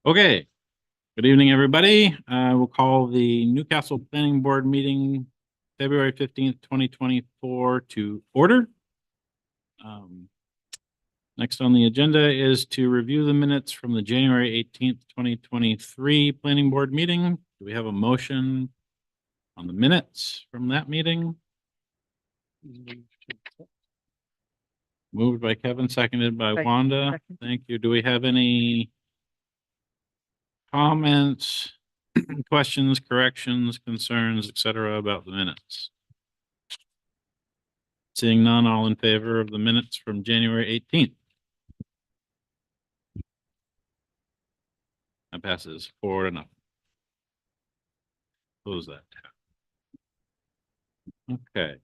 Okay, good evening, everybody. We'll call the Newcastle Planning Board meeting February 15th, 2024 to order. Um, Next on the agenda is to review the minutes from the January 18th, 2023 Planning Board meeting. Do we have a motion on the minutes from that meeting? Moved by Kevin, seconded by Wanda. Thank you. Do we have any comments, questions, corrections, concerns, etc. about the minutes? Seeing none, all in favor of the minutes from January 18th? That passes 4-0. Close that tab. Okay.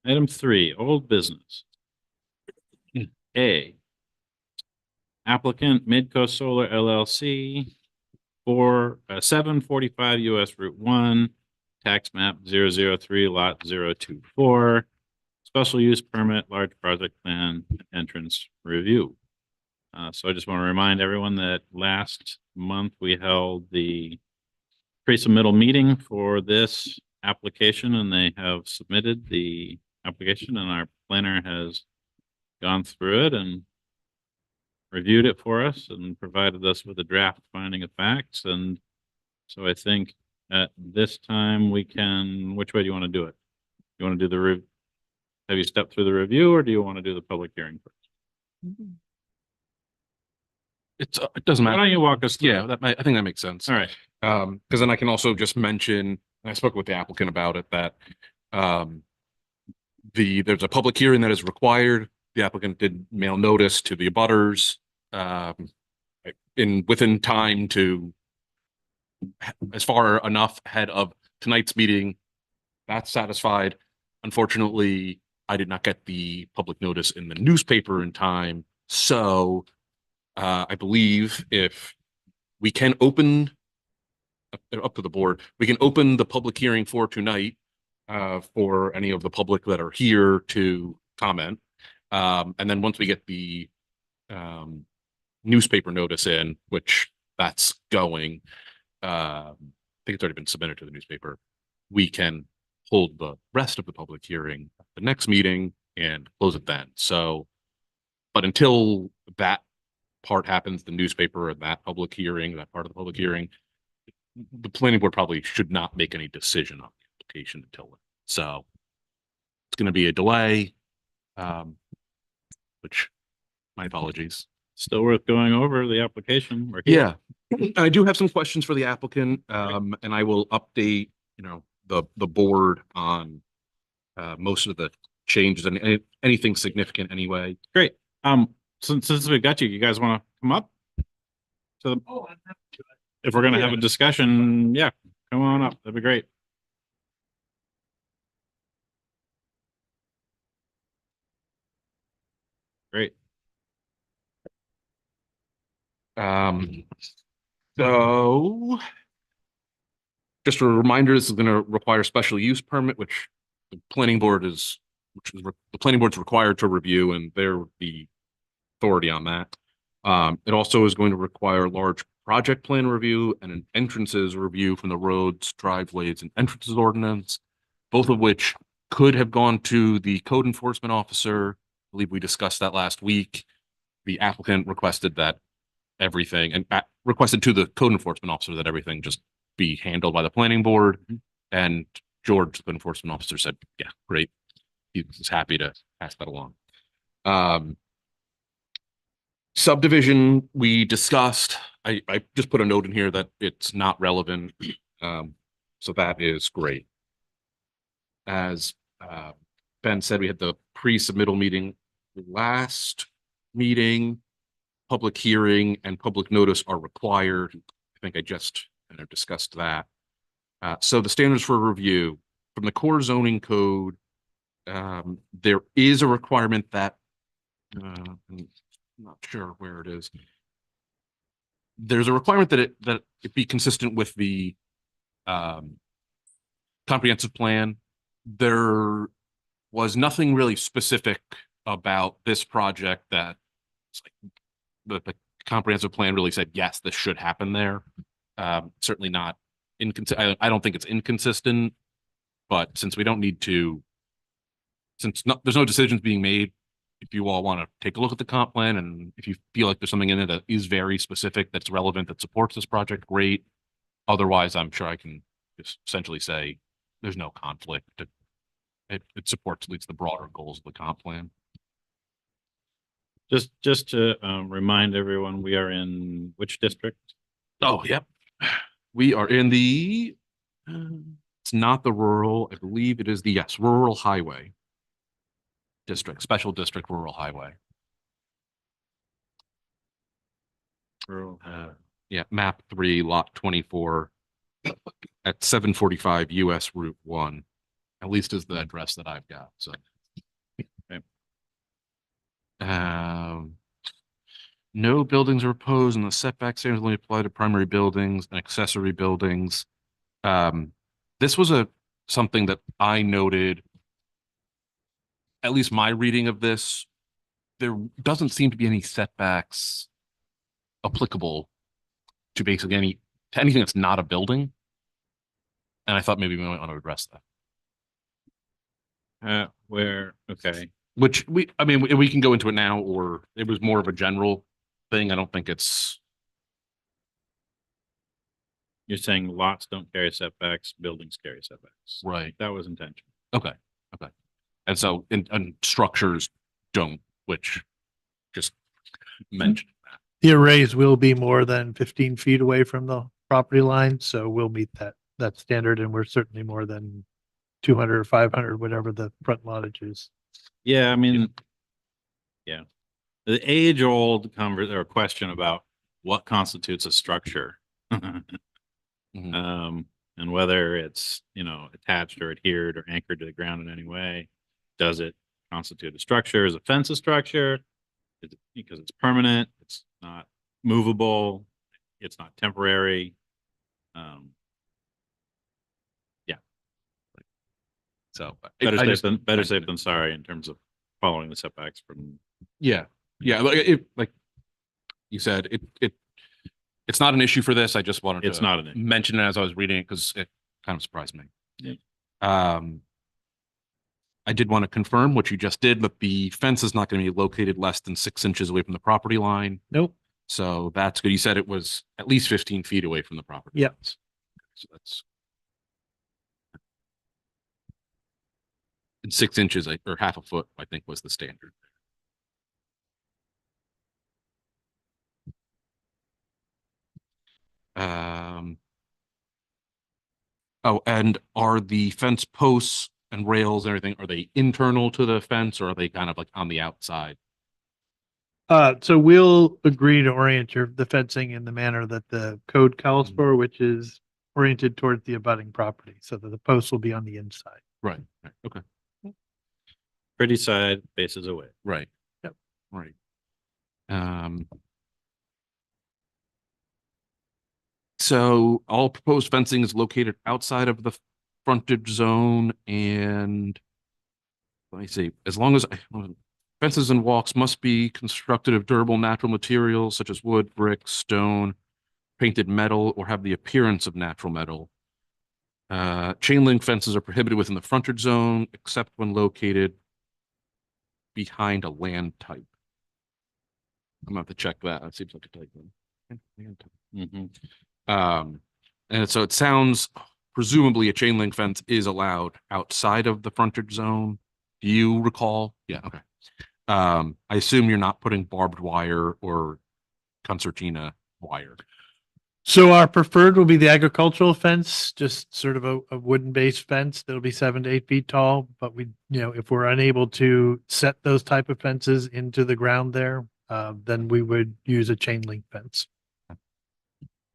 Item 3, old business. A, applicant Midco Solar LLC for 745 US Route 1, tax map 003, lot 024, special use permit, large project plan, entrance review. So I just want to remind everyone that last month we held the pre-submittal meeting for this application, and they have submitted the application, and our planner has gone through it and reviewed it for us and provided us with a draft finding of facts. And so I think at this time we can, which way do you want to do it? You want to do the have you stepped through the review, or do you want to do the public hearing first? It doesn't Why matter. don't you walk us through? Yeah, I think that makes sense. All right. Because then I can also just mention, and I spoke with the applicant about it, that there's a public hearing that is required. The applicant did mail notice to the abutters within time to as far enough ahead of tonight's meeting. That's satisfied. Unfortunately, I did not get the public notice in the newspaper in time. So I believe if we can open up to the board, we can open the public hearing for tonight for any of the public that are here to comment. And then once we get the newspaper notice in, which that's going, I think it's already been submitted to the newspaper, we can hold the rest of the public hearing at the next meeting and close it then. So, but until that part happens, the newspaper and that public hearing, that part of the public hearing, the planning board probably should not make any decision on the application until then. So it's going to be a delay, which my apologies. Still worth going over the application. Yeah, I do have some questions for the applicant, and I will update, the board on most of the changes and anything significant anyway. Great. Since we got you, you guys want to come up? So if we're going to have a discussion, yeah, come on up. That'd be great. Great. So just a reminder, this is going to require special use permit, which the planning board is required to review, and they're the authority on that. It also is going to require large project plan review and an entrances review from the roads, driveways, and entrances ordinance, both of which could have gone to the code enforcement officer. I believe we discussed that last week. The applicant requested that everything, and requested to the code enforcement officer that everything just be handled by the planning board. And George, the code enforcement officer, said, yeah, great. He was happy to pass that along. Subdivision we discussed. I just put a note in here that it's not relevant. So that is great. As Ben said, we had the pre-submittal meeting last meeting. Public hearing and public notice are required. I think I just discussed that. So the standards for review from the core zoning code, there is a requirement that I'm not sure where it is. There's a requirement that it be consistent with the comprehensive plan. There was nothing really specific about this project that the comprehensive plan really said, yes, this should happen there. Certainly not I don't think it's inconsistent, but since we don't need to, there's no decisions being made, if you all want to take a look at the comp plan and if you feel like there's something in it that is very specific, that's relevant, that supports this project, great. Otherwise, I'm sure I can just essentially say there's no conflict. It supports at least the broader goals of the comp plan. Just to remind everyone, we are in which district? Oh, yep. We are in the, it's not the rural, I believe it is the, yes, rural highway district, special district rural highway. Rural. Yeah, map 3, lot 24 at 745 US Route 1, at least is the address that I've got. So, Okay. No buildings are proposed, and the setback standards only apply to primary buildings and accessory buildings. This was something that I noted, at least my reading of this, there doesn't seem to be any setbacks applicable to basically anything that's not a building. And I thought maybe we might want to address that. Okay. Which I mean, we can go into it now, or it was more of a general thing. I don't think it's. You're saying lots don't carry setbacks, buildings carry setbacks. Right. That was intentional. Okay. And so, and structures don't, which just mentioned that. The arrays will be more than 15 feet away from the property line, so we'll meet that standard, and we're certainly more than 200 or 500, whatever the front wattage is. Yeah, I mean, yeah. The age-old or question about what constitutes a structure. Mhm. And whether it's, attached or adhered or anchored to the ground in any way. Does it constitute a structure? Is a fence a structure? Is it because it's permanent? It's not movable. It's not temporary. Yeah. So Better safe than sorry in terms of following the setbacks from. Yeah. Like you said, it's not an issue for this. I just wanted It's to not an issue. mention it as I was reading it because it kind of surprised me. Yeah. I did want to confirm what you just did, that the fence is not going to be located less than 6 inches away from the property line. Nope. So that's good. You said it was at least 15 feet away from the property. Yep. lines. So that's. And 6 inches or half a foot, I think, was the standard. Oh, and are the fence posts and rails and everything, are they internal to the fence or are they kind of like on the outside? So we'll agree to orient the fencing in the manner that the code calls for, which is oriented towards the abutting property, so that the posts will be on the inside. Right. Okay. Pretty side faces away. Right. Yep. Right. So all proposed fencing is located outside of the frontage zone, and let me see, as long as fences and walks must be constructed of durable natural materials such as wood, brick, stone, painted metal, or have the appearance of natural metal. Chain link fences are prohibited within the frontage zone except when located behind a land type. I'm gonna have to check that. It seems like a type. And so it sounds, presumably a chain link fence is allowed outside of the frontage zone. Do you recall? Yeah. Okay. I assume you're not putting barbed wire or concertina wire. So our preferred will be the agricultural fence, just sort of a wooden based fence that'll be 7 to 8 feet tall. But if we're unable to set those type of fences into the ground there, then we would use a chain link fence.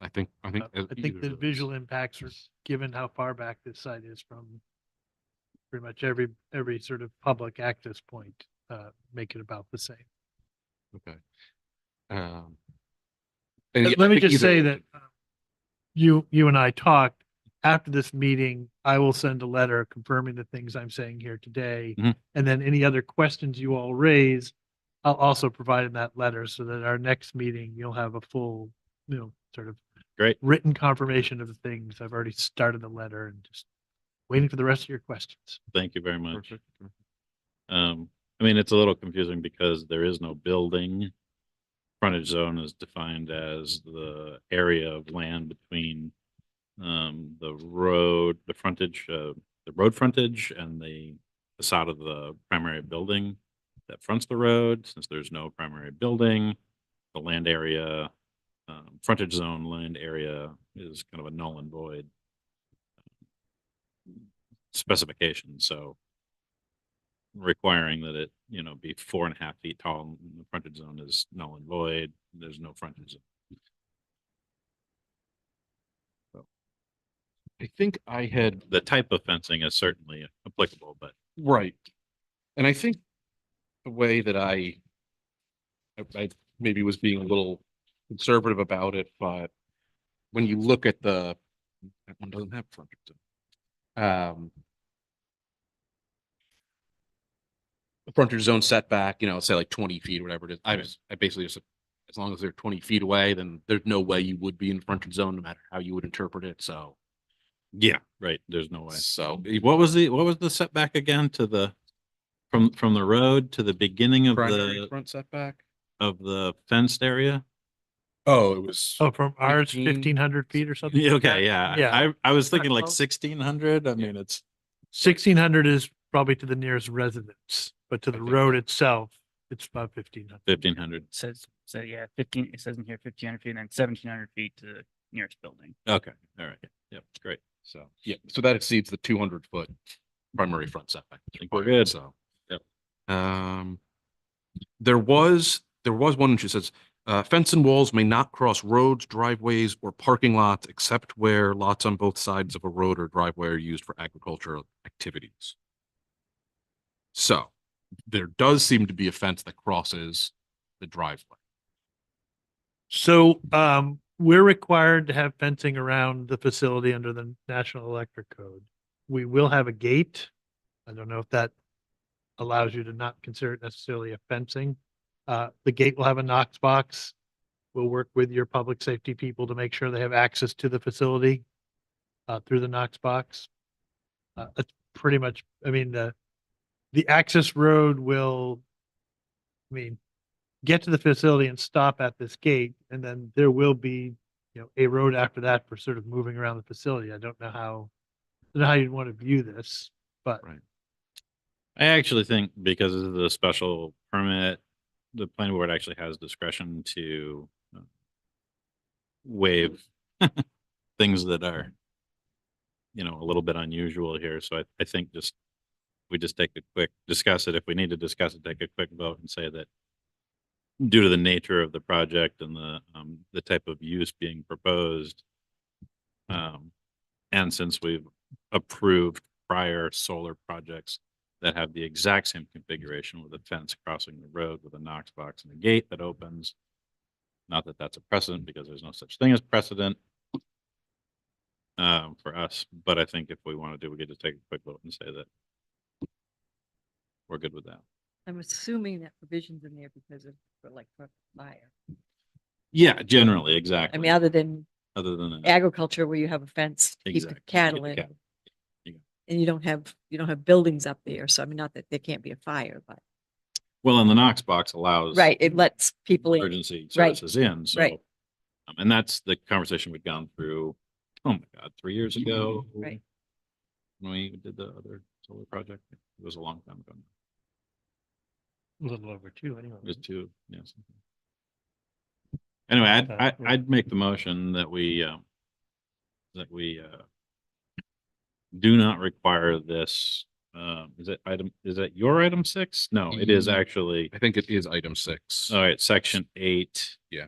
I think the visual impacts are, given how far back this site is from pretty much every sort of public access point, make it about the same. Okay. Let me just say that you and I talked after this meeting. I will send a letter confirming the things I'm saying here today. Mhm. And then any other questions you all raise, I'll also provide in that letter so that our next meeting, you'll have a full, sort of Great. written confirmation of the things. I've already started the letter and just waiting for the rest of your questions. Thank you very much. Perfect. I mean, it's a little confusing because there is no building. Frontage zone is defined as the area of land between the road, the frontage, the road frontage and the facade of the primary building that fronts the road. Since there's no primary building, the land area, frontage zone land area is kind of a null and void specification. So requiring that it, be 4.5 feet tall in the frontage zone is null and void. There's no frontage zone. I think I had, The type of fencing is certainly applicable, but right. And I think the way that I maybe was being a little conservative about it, but when you look at that one doesn't have frontage. The frontage zone setback, say like 20 feet or whatever it is. I basically just, as long as they're 20 feet away, then there's no way you would be in frontage zone, no matter how you would interpret it. So, yeah, right. There's no way. so What was the setback again to the from the road to the beginning of primary the front setback. fenced area? Oh, it was. Oh, from ours, 15 1,500 feet or something? Yeah, like that? okay, yeah. Yeah, I was thinking like close. 1,600. I mean, it's 1,600 is probably to the nearest residence, but to I the think- road itself, it's about 1,500. 1,500. So yeah, 15, it says in here 1,500 feet and then 1,700 feet to the nearest building. Okay, all right. Yep, great. So, yeah, so that exceeds the 200-foot primary front setback. that's Think we're required, good. So. Yep. There was one, she says, fence and walls may not cross roads, driveways, or parking lots except where lots on both sides of a road or driveway are used for agricultural activities. So there does seem to be a fence that crosses the driveway. So, we're required to have fencing around the facility under the National Electric Code. We will have a gate. I don't know if that allows you to not consider it necessarily a fencing. The gate will have a Knox box. We'll work with your public safety people to make sure they have access to the facility through the Knox box. That's pretty much, I mean, the access road will, get to the facility and stop at this gate, and then there will be, a road after that for sort of moving around the facility. I don't know how you'd want to view this, but Right. I actually think because of the special permit, the planning board actually has discretion to waive things that are, a little bit unusual here. So I think we just take a quick, discuss it. If we need to discuss it, take a quick vote and say that due to the nature of the project and the type of use being proposed, and since we've approved prior solar projects that have the exact same configuration with a fence crossing the road with a Knox box and a gate that opens. Not that that's a precedent because there's no such thing as precedent for us, but I think if we want to do, we get to take a quick vote and say that we're good with that. I'm assuming that provision's in there because of, for fire. Yeah, generally, I exactly. mean, other than Other than that, agriculture where you have a fence, to keep the Exactly. cattle Keep the in. cattle. Yeah. And you don't have buildings up there, so I mean, not that there can't be a fire, but, well, and the Knox box allows right, it lets people in. emergency Right. services in, so. Right. And that's the conversation we'd gone through, oh my God, 3 years ago. Right. When we did the other solar project, it was a long time ago. a little over 2 anyway. It was 2, yes. Anyway, Okay, yeah. I'd make the motion that we do not require this, is that your item 6? No, it is Ye- actually, I think it is item 6. all right, section 8. Yeah.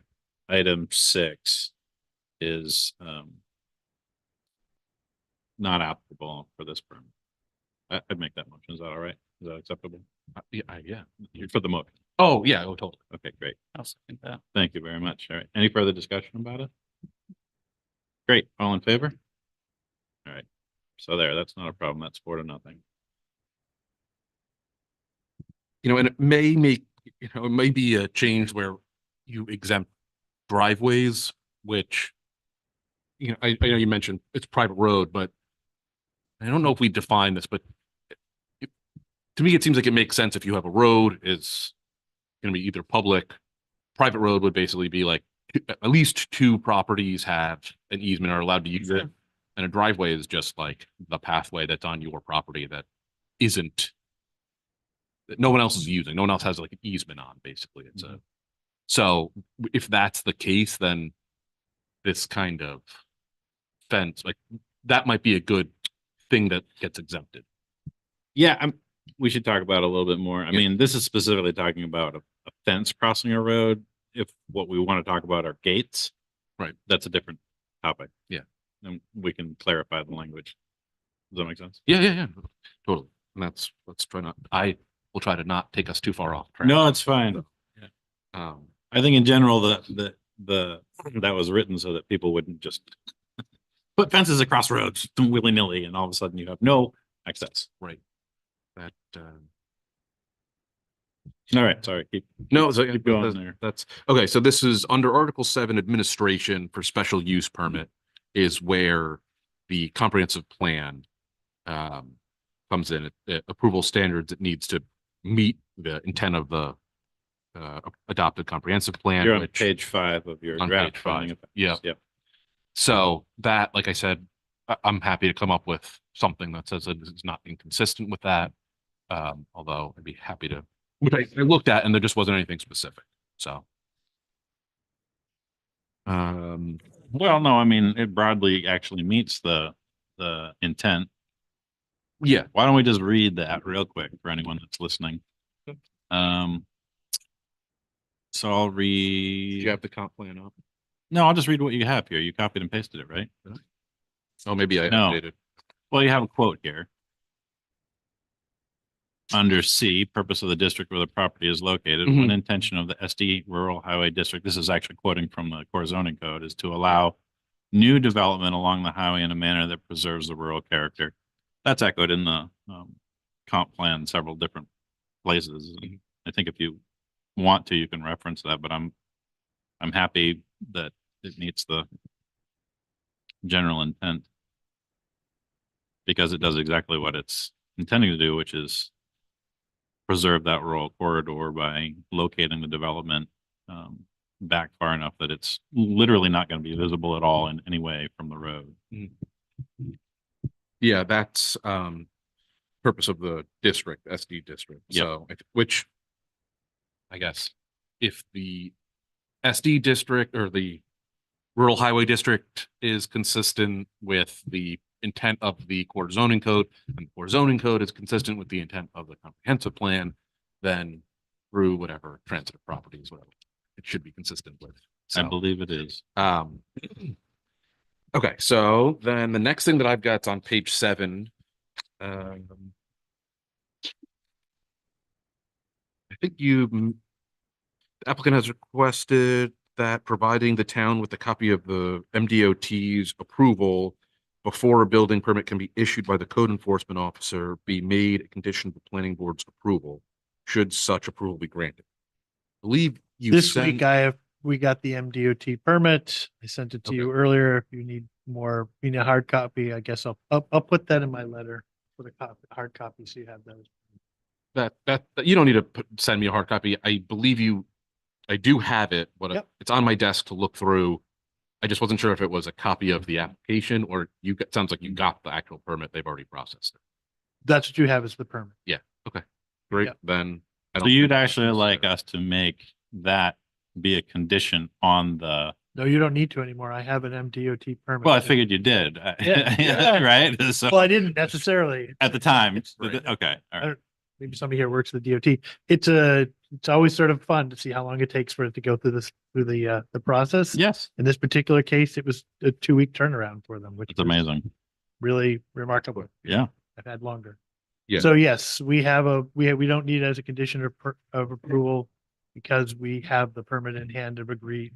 Item 6 is, not applicable for this permit. I'd make that motion. Is that all right? Is that acceptable? Yeah. For the motion. Oh, yeah. Oh, totally. Okay, great. I'll second that. Thank you very much. All right. Any further discussion about it? Great. All in favor? All right. So that's not a problem. That's 4-0. And it may make you know, it may be a change where you exempt driveways, which, you know, I know you mentioned it's private road, but I don't know if we define this, but to me, it seems like it makes sense if you have a road is going to be either public, private road would basically be like at least two properties have an easement or allowed to use it. And a driveway is just like the pathway that's on your property that isn't, that no one else is using. No one else has like an easement on, basically. It's a, so if that's the case, then this kind of fence, like that might be a good thing that gets exempted. Yeah, we should talk about it a little bit more. I Yeah. mean, this is specifically talking about a fence crossing a road. If what we want to talk about are gates. Right. That's a different topic. Yeah. And we can clarify the language. Does that make sense? Yeah. Totally. And that's, let's try not, I will try to not take us too far off track. No, it's fine. Um, I think in general, that was written so that people wouldn't just put fences across roads willy-nilly and all of a sudden you have no access. right. That, All right, sorry, no, so keep going there. that's, okay, so this is under Article 7 administration for special use permit is where the comprehensive plan comes in. Approval standards, it needs to meet the intent of the adopted comprehensive plan. You're on which- page 5 of your On draft. page 5, finding of facts. yeah. Yep. So that, like I said, I'm happy to come up with something that says that it's not inconsistent with that. Although I'd be happy to, which I looked at and there just wasn't anything specific, so. Well, no, I mean, it broadly actually meets the intent. Yeah, Why don't we just read that real quick for anyone that's listening? So I'll do read. you have the comp plan up? No, I'll just read what you have here. You copied and pasted it, right? Oh, maybe I No. updated. Well, you have a quote here. Under C, purpose of the district where the property is located, one intention of the SD Rural Highway District, this is actually quoting from the core zoning code, is to allow new development along the highway in a manner that preserves the rural character. That's echoed in the comp plan in several different places. And I think if you want to, you can reference that, but I'm happy that it meets the general intent because it does exactly what it's intending to do, which is preserve that rural corridor by locating the development back far enough that it's literally not going to be visible at all in any way from the road. Yeah, that's purpose of the district, SD district. Yep. So, which I guess if the SD district or the rural highway district is consistent with the intent of the core zoning code, and the core zoning code is consistent with the intent of the comprehensive plan, then through whatever transitive properties, whatever, it should be consistent with. I So, believe it is. okay, so then the next thing that I've got is on page 7. I think the applicant has requested that providing the town with a copy of the MDOT's approval before a building permit can be issued by the code enforcement officer be made a condition of the planning board's approval, should such approval be granted. I believe you This sent, week we got the MDOT permit. I sent it to you earlier. If you need more, you need a hard copy, I guess I'll put that in my letter for the hard copy, so you have those. that you don't need to send me a hard copy. I believe you, I do have it, but Yep. it's on my desk to look through. I just wasn't sure if it was a copy of the application or it sounds like you got the actual permit. They've already processed it. That's what you have is the permit. Great, Yep. then. I So don't you'd think actually that's like necessary. us to make that be a condition on the, No, you don't need to anymore. I have an MDOT permit. well, I figured you did. Yeah. Right? So Well, I didn't necessarily. at the time, Right. okay, all right. Maybe somebody here works for the DOT. It's always sort of fun to see how long it takes for it to go through the process. Yes, In this particular case, it was a 2-week turnaround for them, which it's was amazing. really remarkable. Yeah. I've had longer. Yeah. So yes, we don't need it as a condition of approval because we have the permit in hand and agreed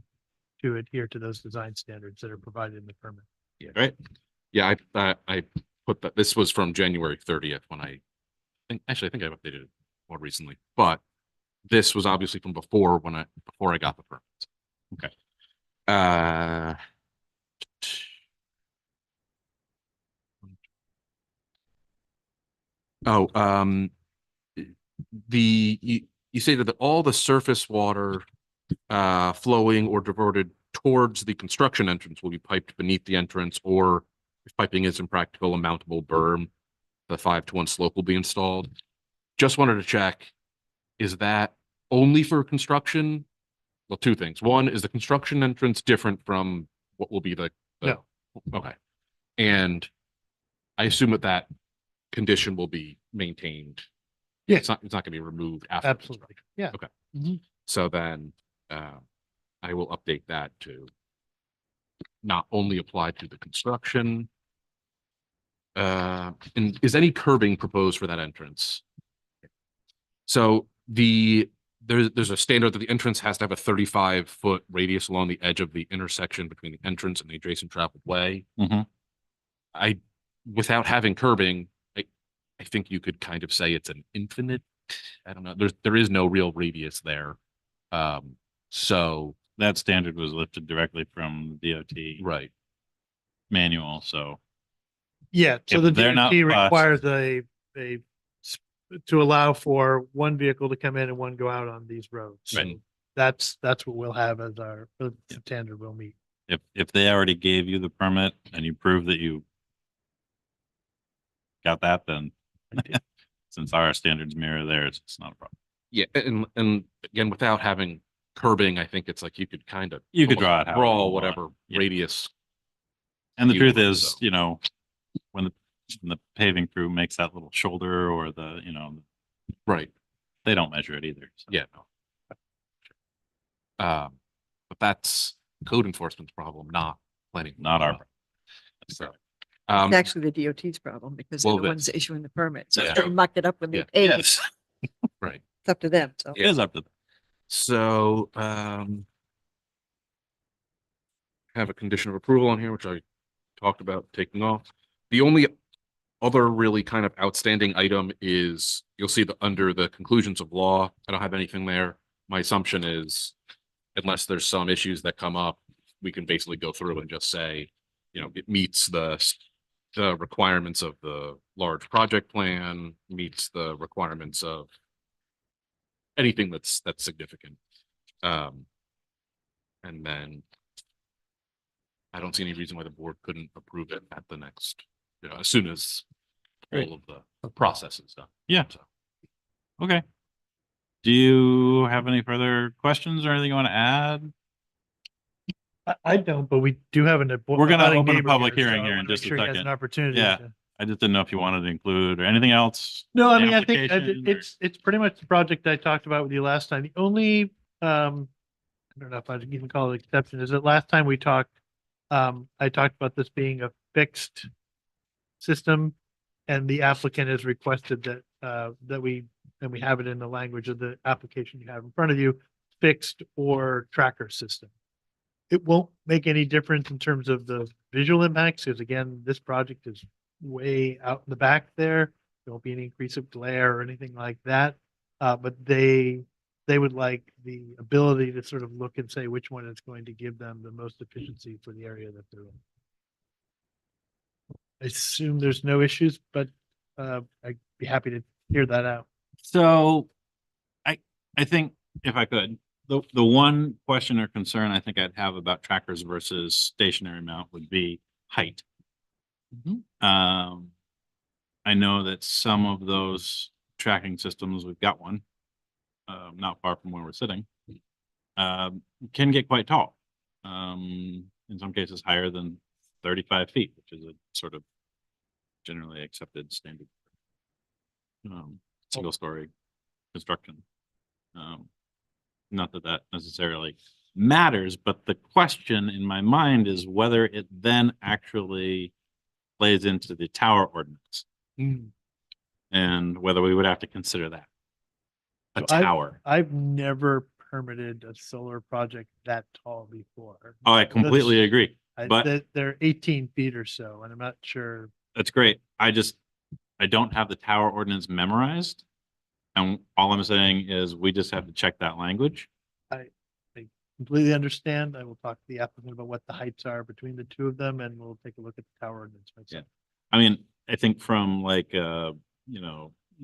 to adhere to those design standards that are provided in the permit. Right. Yeah, I put that, this was from January 30th when I think I've updated it more recently, but This was obviously from before before I got the permits. Okay. Uh. Oh, you say that all the surface water flowing or diverted towards the construction entrance will be piped beneath the entrance, or if piping is impractical, a mountable berm, the 5-to-1 slope will be installed. Just wanted to check, is that only for construction? Well, two things. One, is the construction entrance different from what will be the? No. Okay. And I assume that condition will be maintained. Yeah. It's not gonna be removed after. Absolutely. construction. Yeah. Okay. Mhm. So then, I will update that to not only apply to the construction. And is any curbing proposed for that entrance? So there's a standard that the entrance has to have a 35-foot radius along the edge of the intersection between the entrance and the adjacent traveled way. Mhm. Without having curbing, I think you could kind of say it's an infinite. I don't know. There is no real radius there. So That standard was lifted directly from the DOT right. manual, so Yeah, so If the they're not DOT fussed- requires to allow for one vehicle to come in and one go out on these roads. So Right. that's what we'll have as our standard we'll meet. if they already gave you the permit and you prove that you got that, then since our standards mirror theirs, it's not a problem. Yeah, and again, without having curbing, I think it's like you could kind of You could almost draw it however you draw want. whatever Yeah. radius. And the You truth want, is, so. when the paving crew makes that little shoulder or Right. they don't measure it either. So. Yeah. No. But that's code enforcement's problem, not planning. Not our problem. So, It's actually the DOT's problem because they're well, the ones this- issuing the permit. So Yeah. if they muck it up when they Yeah. pay, Yes, right. it's up to them. So it is up to them. So, have a condition of approval on here, which I talked about taking off. The only other really kind of outstanding item is, you'll see that under the conclusions of law, I don't have anything there. My assumption is, unless there's some issues that come up, we can basically go through and just say, it meets the requirements of the large project plan, meets the requirements of anything that's significant. And then I don't see any reason why the board couldn't approve it at the next, as soon as Great. all of the process is done. Yeah. So, Okay. Do you have any further questions or anything you want to add? I don't, but we do have We're gonna open a public hearing here in just a An second. opportunity. Yeah. to- I just didn't know if you wanted to include or anything else. No, I mean, I think Application or- it's pretty much the project I talked about with you last time. The only, I don't know if I'd even call it exception, is that last time we talked, I talked about this being a fixed system, and the applicant has requested that we have it in the language of the application you have in front of you, fixed or tracker system. It won't make any difference in terms of the visual impacts, because again, this project is way out in the back there. There won't be any increase of glare or anything like that. But they would like the ability to sort of look and say which one is going to give them the most efficiency for the area that they're in. I assume there's no issues, but I'd be happy to hear that out. So I think if I could, the one question or concern I think I'd have about trackers versus stationary mount would be height. I know that some of those tracking systems, we've got one, not far from where we're sitting, can get quite tall. In some cases higher than 35 feet, which is a sort of generally accepted standard. Single story construction. Not that that necessarily matters, but the question in my mind is whether it then actually plays into the tower ordinance and whether we would have to consider that. A So tower. I've never permitted a solar project that tall before. Oh, I completely agree. but- They're 18 feet or so, and I'm not sure. That's great. I don't have the tower ordinance memorized. And all I'm saying is we just have to check that language. Completely understand. I will talk to the applicant about what the heights are between the two of them and we'll take a look at the tower ordinance. Yeah. I mean, I think from like,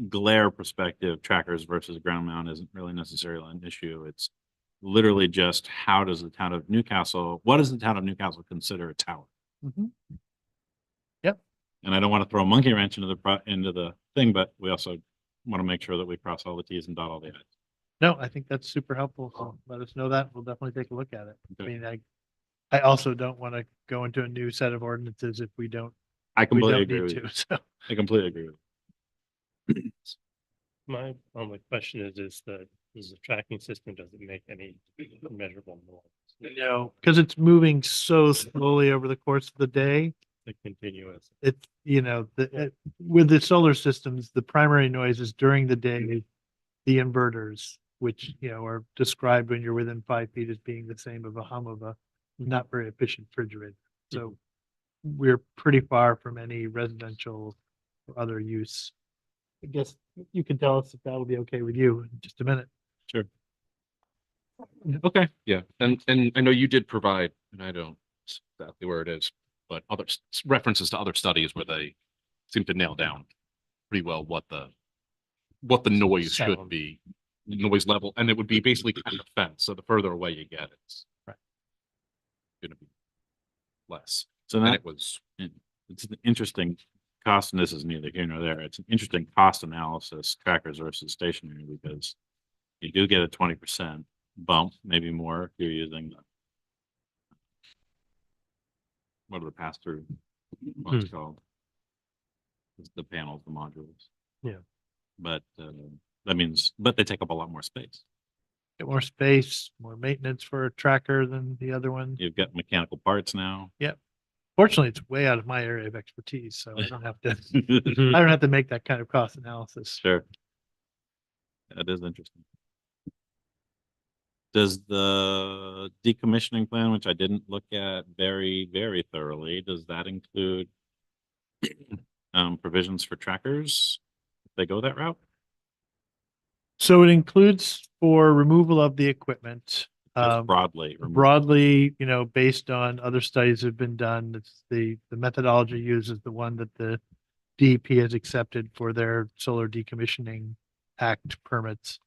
glare perspective, trackers versus ground mount isn't really necessarily an issue. It's literally just how does the town of Newcastle, what does the town of Newcastle consider a tower? Mhm. And I don't want to throw a monkey wrench into the thing, but we also want to make sure that we cross all the Ts and dot all the Is. No, I think that's super helpful. So let us know that. We'll definitely take a look at it. I Okay. mean, I also don't want to go into a new set of ordinances if we I don't completely agree need with you. to. So I completely agree with you. My only question is the tracking system, does it make any measurable noise? no, because it's moving so slowly over the course of the day. The continuous. It's, with the solar systems, the primary noise is during the day, the inverters, which, are described when you're within 5 feet as being the same of a hum of a not very efficient refrigerator. So we're pretty far from any residential or other use. I guess you can tell us if that'll be okay with you in just a minute. Sure. Okay. Yeah, and I know you did provide, and I don't exactly where it is, but other references to other studies where they seem to nail down pretty well what the noise should Sound. be, noise level, and it would be basically kind of fence. So the further away you get, it's Right. gonna be less. So And that, it was, it's an interesting cost, and this is neither here nor there. It's an interesting cost analysis, trackers versus stationary, because you do get a 20% bump, maybe more if you're using what are the pass-through, what's it called? It's the panels, the modules. Yeah. But that means, but they take up a lot more space. Get more space, more maintenance for a tracker than the other one. You've got mechanical parts now. Fortunately, it's way out of my area of expertise, so I don't have to, I don't have to make that kind of cost analysis. Sure. That is interesting. Does the decommissioning plan, which I didn't look at very, very thoroughly, does that include provisions for trackers? If they go that route? So it includes for removal of the equipment. Just broadly. removal. Broadly, based on other studies that have been done, it's the methodology used is the one that the DEP has accepted for their solar decommissioning act permits.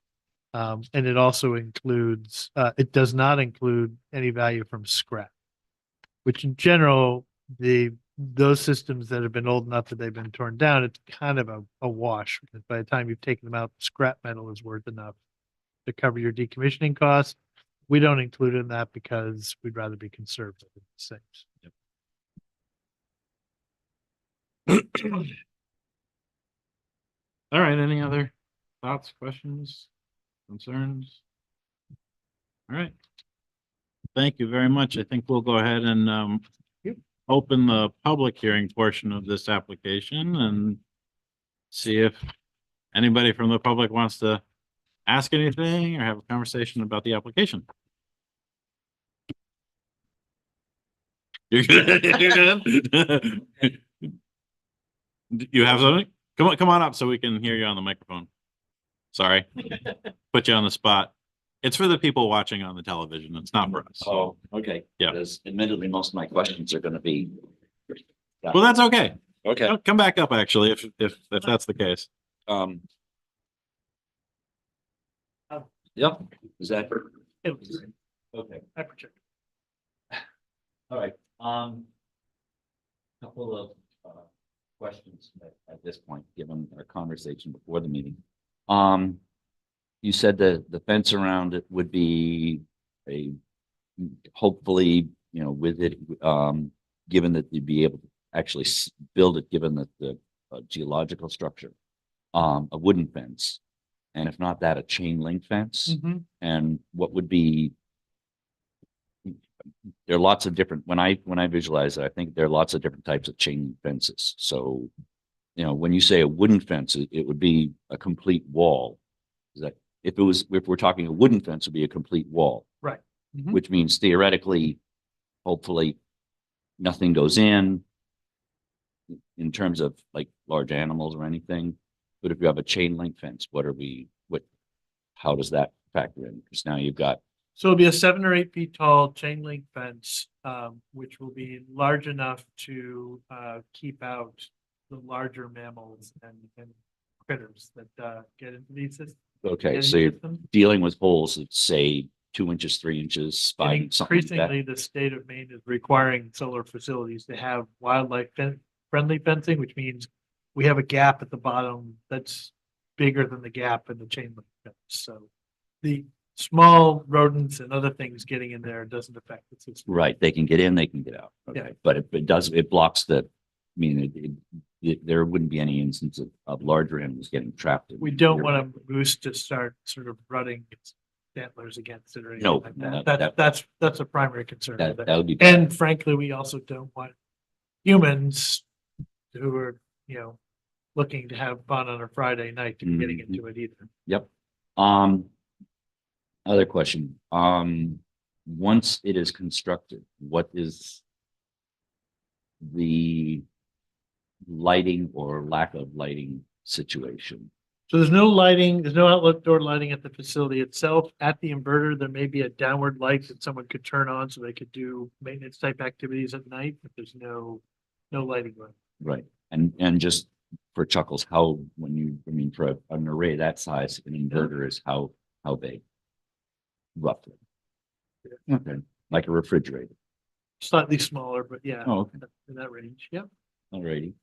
And it also includes, it does not include any value from scrap, which in general, those systems that have been old enough that they've been torn down, it's kind of a wash. Because by the time you've taken them out, scrap metal is worth enough to cover your decommissioning costs. We don't include in that because we'd rather be conservative in these things. All right, any other thoughts, questions, concerns? All right. Thank you very much. I think we'll go ahead and open the public hearing portion of this application and see if anybody from the public wants to ask anything or have a conversation about the application. You're good? You have something? Come on up so we can hear you on the microphone. Sorry, put you on the spot. It's for the people watching on the television. It's not for us. Oh, okay. Yeah. Because admittedly, most of my questions are gonna be. Well, that's okay. Okay, Come back up, actually, if that's the case. Yep, is that? Okay, all right, couple of, questions at this point, given our conversation before the meeting. You said that the fence around it would be hopefully, with it, given that you'd be able to actually build it, given that the geological structure, a wooden fence. And if not that, a chain link fence. And what would be, there are lots of different, when I visualize it, I think there are lots of different types of chain link fences. So, when you say a wooden fence, it would be a complete wall. Is that, if we're talking a wooden fence, it would be a complete wall. Right. Mhm. Which means theoretically, hopefully, nothing goes in terms of like large animals or anything. But if you have a chain link fence, what are we how does that factor in? Because now you've got, So it'll be a 7 or 8 feet tall chain link fence, which will be large enough to, keep out the larger mammals and critters that, get into these systems. okay, so you're dealing with holes that say 2 inches, 3 inches, And 5, something like that. increasingly, the state of Maine is requiring solar facilities to have wildlife friendly fencing, which means we have a gap at the bottom that's bigger than the gap in the chain link fence. So the small rodents and other things getting in there doesn't affect the system. Right, they can get in, they can get out. Yeah. Okay, but it does, it blocks the, I mean, there wouldn't be any instance of larger animals getting trapped. We don't want a moose to start sort of rutting its antlers against it or anything No, like no, that. That's a primary concern. with That it. would be. And frankly, we also don't want humans who are, looking to have fun on a Friday night to be getting Mhm. into it either. Yep. Other question, once it is constructed, what is the lighting or lack of lighting situation? So there's no lighting, there's no outlet door lighting at the facility itself. At the inverter, there may be a downward light that someone could turn on so they could do maintenance type activities at night, but there's no lighting going. Right, and just for chuckles, how, when you, I mean, for an array that size, an inverter is how big? Roughly. Okay, like a refrigerator. Slightly smaller, but yeah, Oh, okay, in that range. Yep. alrighty.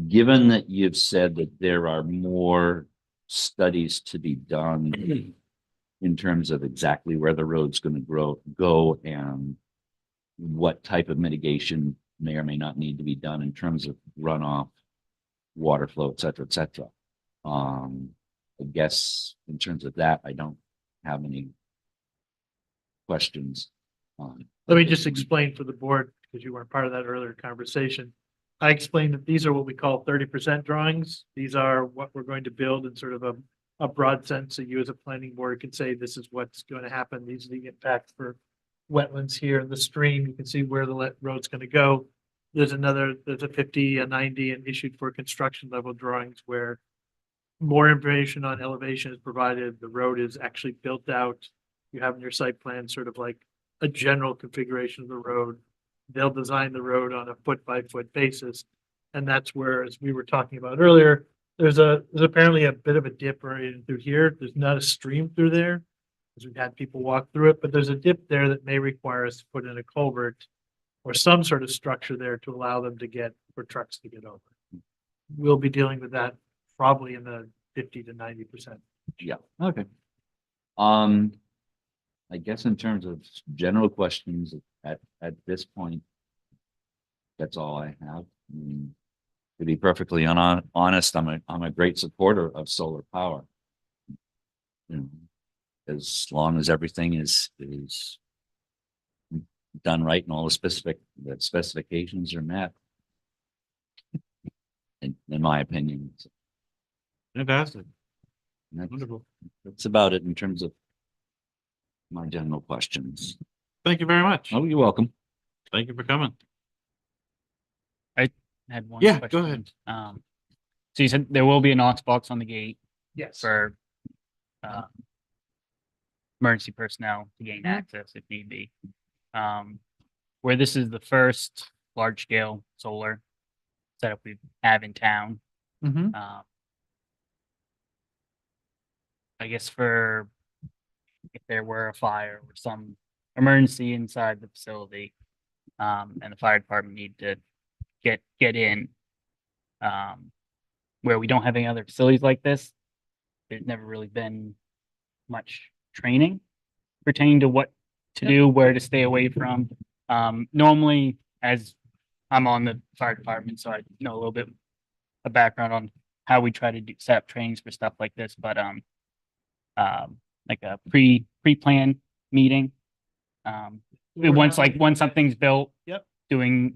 Given that you've said that there are more studies to be done in terms of exactly where the road's gonna go and what type of mitigation may or may not need to be done in terms of runoff, water flow, et cetera, et cetera. I guess in terms of that, I don't have any questions. Let me just explain for the board, because you weren't part of that earlier conversation. I explained that these are what we call 30% drawings. These are what we're going to build in sort of a broad sense. So you as a planning board can say, this is what's going to happen. These are the impacts for wetlands here in the stream. You can see where the road's going to go. There's a 50, a 90, and issued for construction level drawings where more information on elevation is provided. The road is actually built out. You have in your site plan sort of like a general configuration of the road. They'll design the road on a foot by foot basis. And that's where, as we were talking about earlier, there's apparently a bit of a dip right through here. There's not a stream through there, because we've had people walk through it, but there's a dip there that may require us to put in a culvert or some sort of structure there to allow them to get, for trucks to get over. We'll be dealing with that probably in the 50 to 90%. Yeah, okay. I guess in terms of general questions at this point, that's all I have. I mean, to be perfectly honest, I'm a great supporter of solar power. You know, as long as everything is done right and all the specifications are met. In my opinion. Fantastic. And Wonderful. that's about it in terms of my general questions. Thank you very much. Oh, you're welcome. Thank you for coming. I had one. Yeah, go question. ahead. So you said there will be an Knox box on the gate Yes. for emergency personnel to gain Mhm. access if need be. Where this is the first large scale solar setup we have in town. Mhm. I guess for if there were a fire or some emergency inside the facility, and the fire department need to get in, where we don't have any other facilities like this, there's never really been much training pertaining to what to do, where to stay away from. Normally, as I'm on the fire department, so I know a little bit of background on how we try to set up trainings for stuff like this, but like a pre-plan meeting. Once something's built. Yep.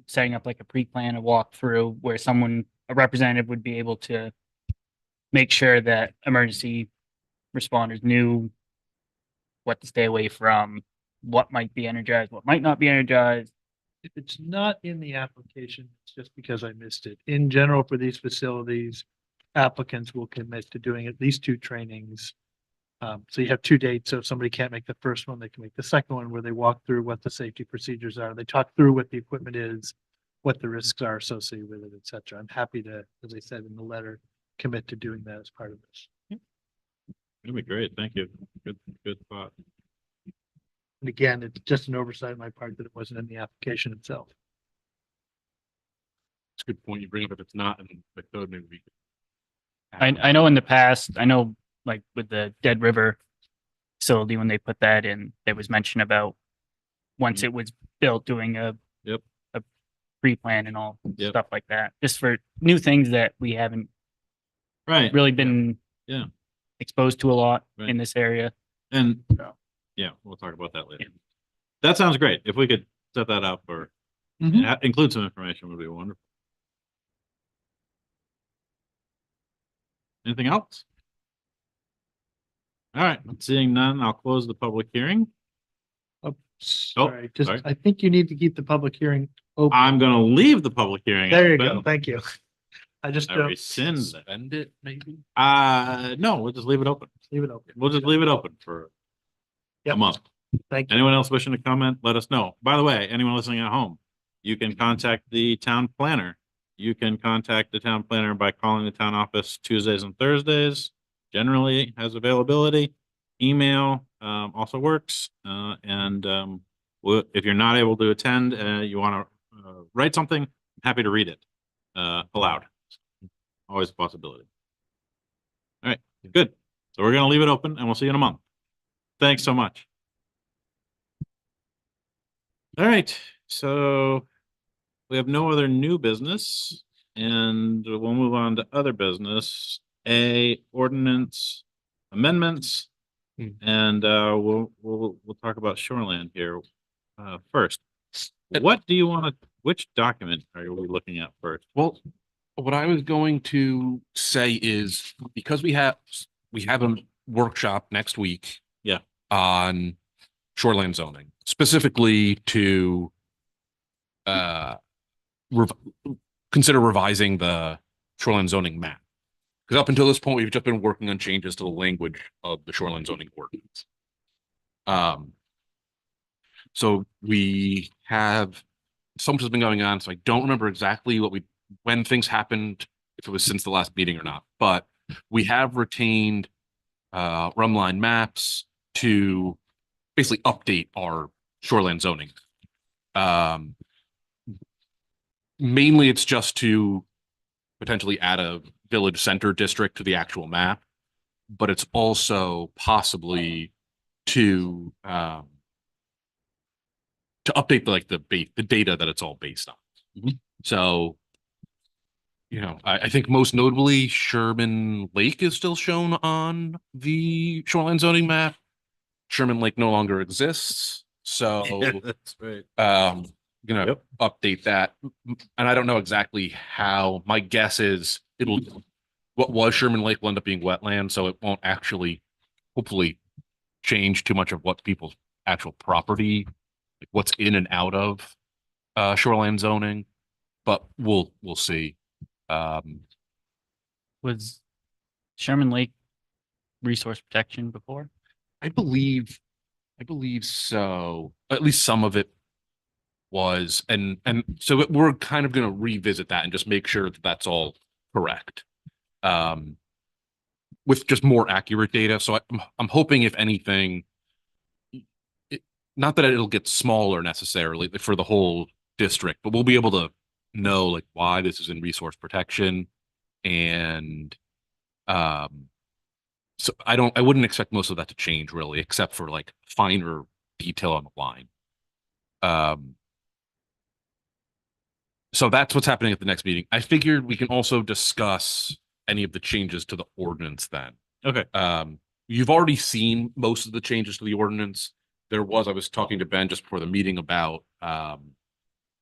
Setting up like a pre-plan, a walkthrough where a representative would be able to make sure that emergency responders knew what to stay away from, what might be energized, what might not be energized. If it's not in the application, it's just because I missed it. In general, for these facilities, applicants will commit to doing at least 2 trainings. So you have 2 dates. So if somebody can't make the first one, they can make the second one where they walk through what the safety procedures are. They talk through what the equipment is, what the risks are associated with it, et cetera. I'm happy to, as I said in the letter, commit to doing that as part of this. That'd be great. Thank you. Good thought. And again, it's just an oversight on my part that it wasn't in the application itself. It's a good point you bring up. If it's not in the code, maybe we could. I know in the past, I know like with the Dead River facility, when they put that in, there was mention about once it was built, doing a Yep. a pre-plan and all Yep. stuff like that, just for new things that we haven't Right. really been Yeah. exposed to a lot Right. in this area. And Yeah. yeah, we'll talk about that later. That sounds great. If we could set that up or Mhm. include some information would be wonderful. Anything else? All right, seeing none, I'll close the public hearing. Oh, sorry, just, sorry. I think you need to keep the public hearing open. I'm gonna leave the public hearing. There you go. open. Thank you. I just I don't rescind that. Suspend it, maybe? No, we'll just leave it open. leave it open. We'll just leave it open for a Yep. month. Thank you. Anyone else wishing to comment, let us know. By the way, anyone listening at home, you can contact the town planner. You can contact the town planner by calling the town office Tuesdays and Thursdays. Generally has availability. Email also works. If you're not able to attend, you want to write something, I'm happy to read it aloud. Always a possibility. All right, good. So we're gonna leave it open and we'll see you in a month. Thanks so much. All right, so we have no other new business and we'll move on to other business. Ordinance amendments. And we'll talk about shoreland here first. What do you want to, which document are we looking at first? Well, what I was going to say is because we have a workshop next week. Yeah. On shoreline zoning, specifically to consider revising the shoreline zoning map. Because up until this point, we've just been working on changes to the language of the shoreline zoning ordinance. So we have, so much has been going on, so I don't remember exactly when things happened, if it was since the last meeting or not, but we have retained Rumline Maps to basically update our shoreline zoning. Mainly it's just to potentially add a village center district to the actual map, but it's also possibly to update the data that it's all based on. Mhm. So, I think most notably Sherman Lake is still shown on the shoreline zoning map. Sherman Lake no longer exists, so That's right. gonna Yep. update that. And I don't know exactly how. My guess is what was Sherman Lake will end up being wetland, so it won't actually hopefully change too much of what people's actual property, like what's in and out of shoreline zoning, but we'll see. Was Sherman Lake resource protection before? I believe so. At least some of it was, and so we're kind of going to revisit that and just make sure that that's all correct, with just more accurate data. So I'm hoping, if anything, not that it'll get smaller necessarily for the whole district, but we'll be able to know like why this is in resource protection, and so I wouldn't expect most of that to change really, except for like finer detail on the line. So that's what's happening at the next meeting. I figured we can also discuss any of the changes to the ordinance then. Okay. You've already seen most of the changes to the ordinance. I was talking to Ben just before the meeting about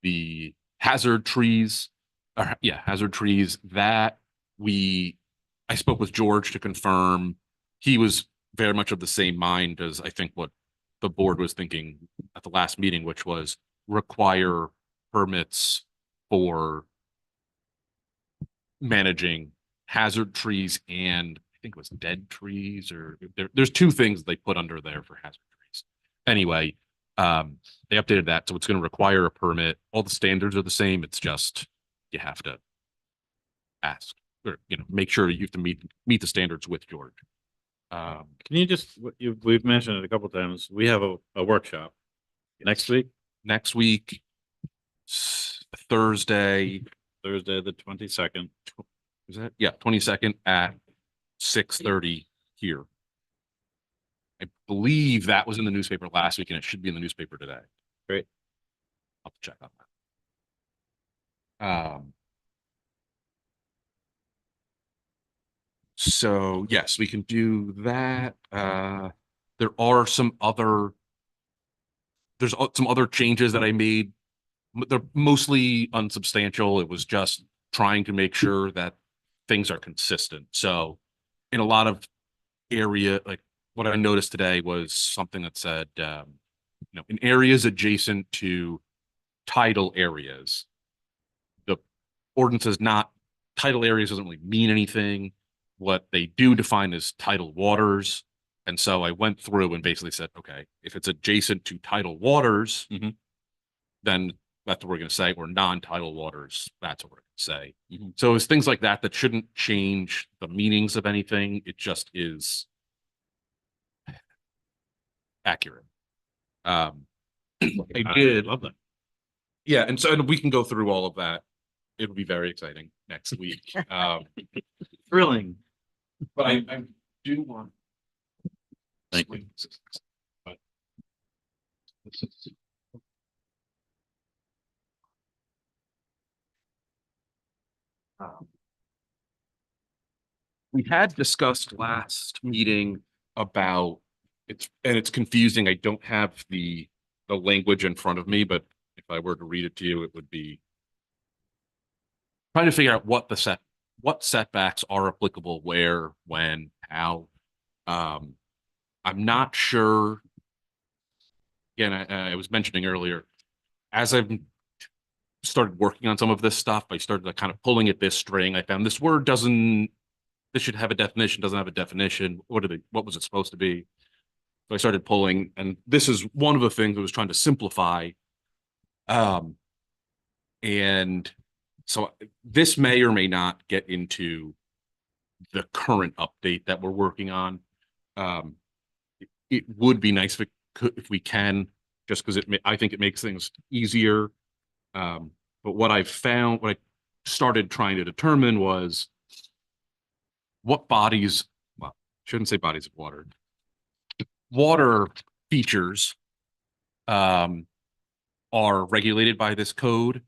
the hazard trees. Hazard trees that I spoke with George to confirm. He was very much of the same mind as I think what the board was thinking at the last meeting, which was require permits for managing hazard trees and I think it was dead trees or there's two things they put under there for hazard trees. Anyway, they updated that, so it's going to require a permit. All the standards are the same. It's just you have to ask or make sure you have to meet the standards with George. Can you just, we've mentioned it a couple times. We have a workshop next week, Next week, Thursday, Thursday, the 22nd. is that? Yeah, 22nd at 6:30 here. I believe that was in the newspaper last week and it should be in the newspaper today. Great. I'll have to check on that. So yes, we can do that. There are some other changes that I made. They're mostly unsubstantial. It was just trying to make sure that things are consistent. So in a lot of area, like what I noticed today was something that said, in areas adjacent to tidal areas, the ordinance is not, tidal areas doesn't really mean anything. What they do define as tidal waters. And so I went through and basically said, okay, if it's adjacent to tidal waters, then that's what we're going to say, or non-tidal waters, that's what we're going to say. So it's things like that that shouldn't change the meanings of anything. It just is accurate. I did. Love that. Yeah, and so we can go through all of that. It'll be very exciting next week. Thrilling. But I do want. Thank you. But this is. We had discussed last meeting about it's confusing. I don't have the language in front of me, but if I were to read it to you, it would be trying to figure out what setbacks are applicable where, when, how. I'm not sure. Again, I was mentioning earlier, as I've started working on some of this stuff, I started kind of pulling at this string. I found this word this should have a definition, doesn't have a definition. What was it supposed to be? So I started pulling, and this is one of the things I was trying to simplify. And so this may or may not get into the current update that we're working on. It would be nice if we can, just because I think it makes things easier. But what I started trying to determine was what bodies, well, shouldn't say bodies of water features are regulated by this code,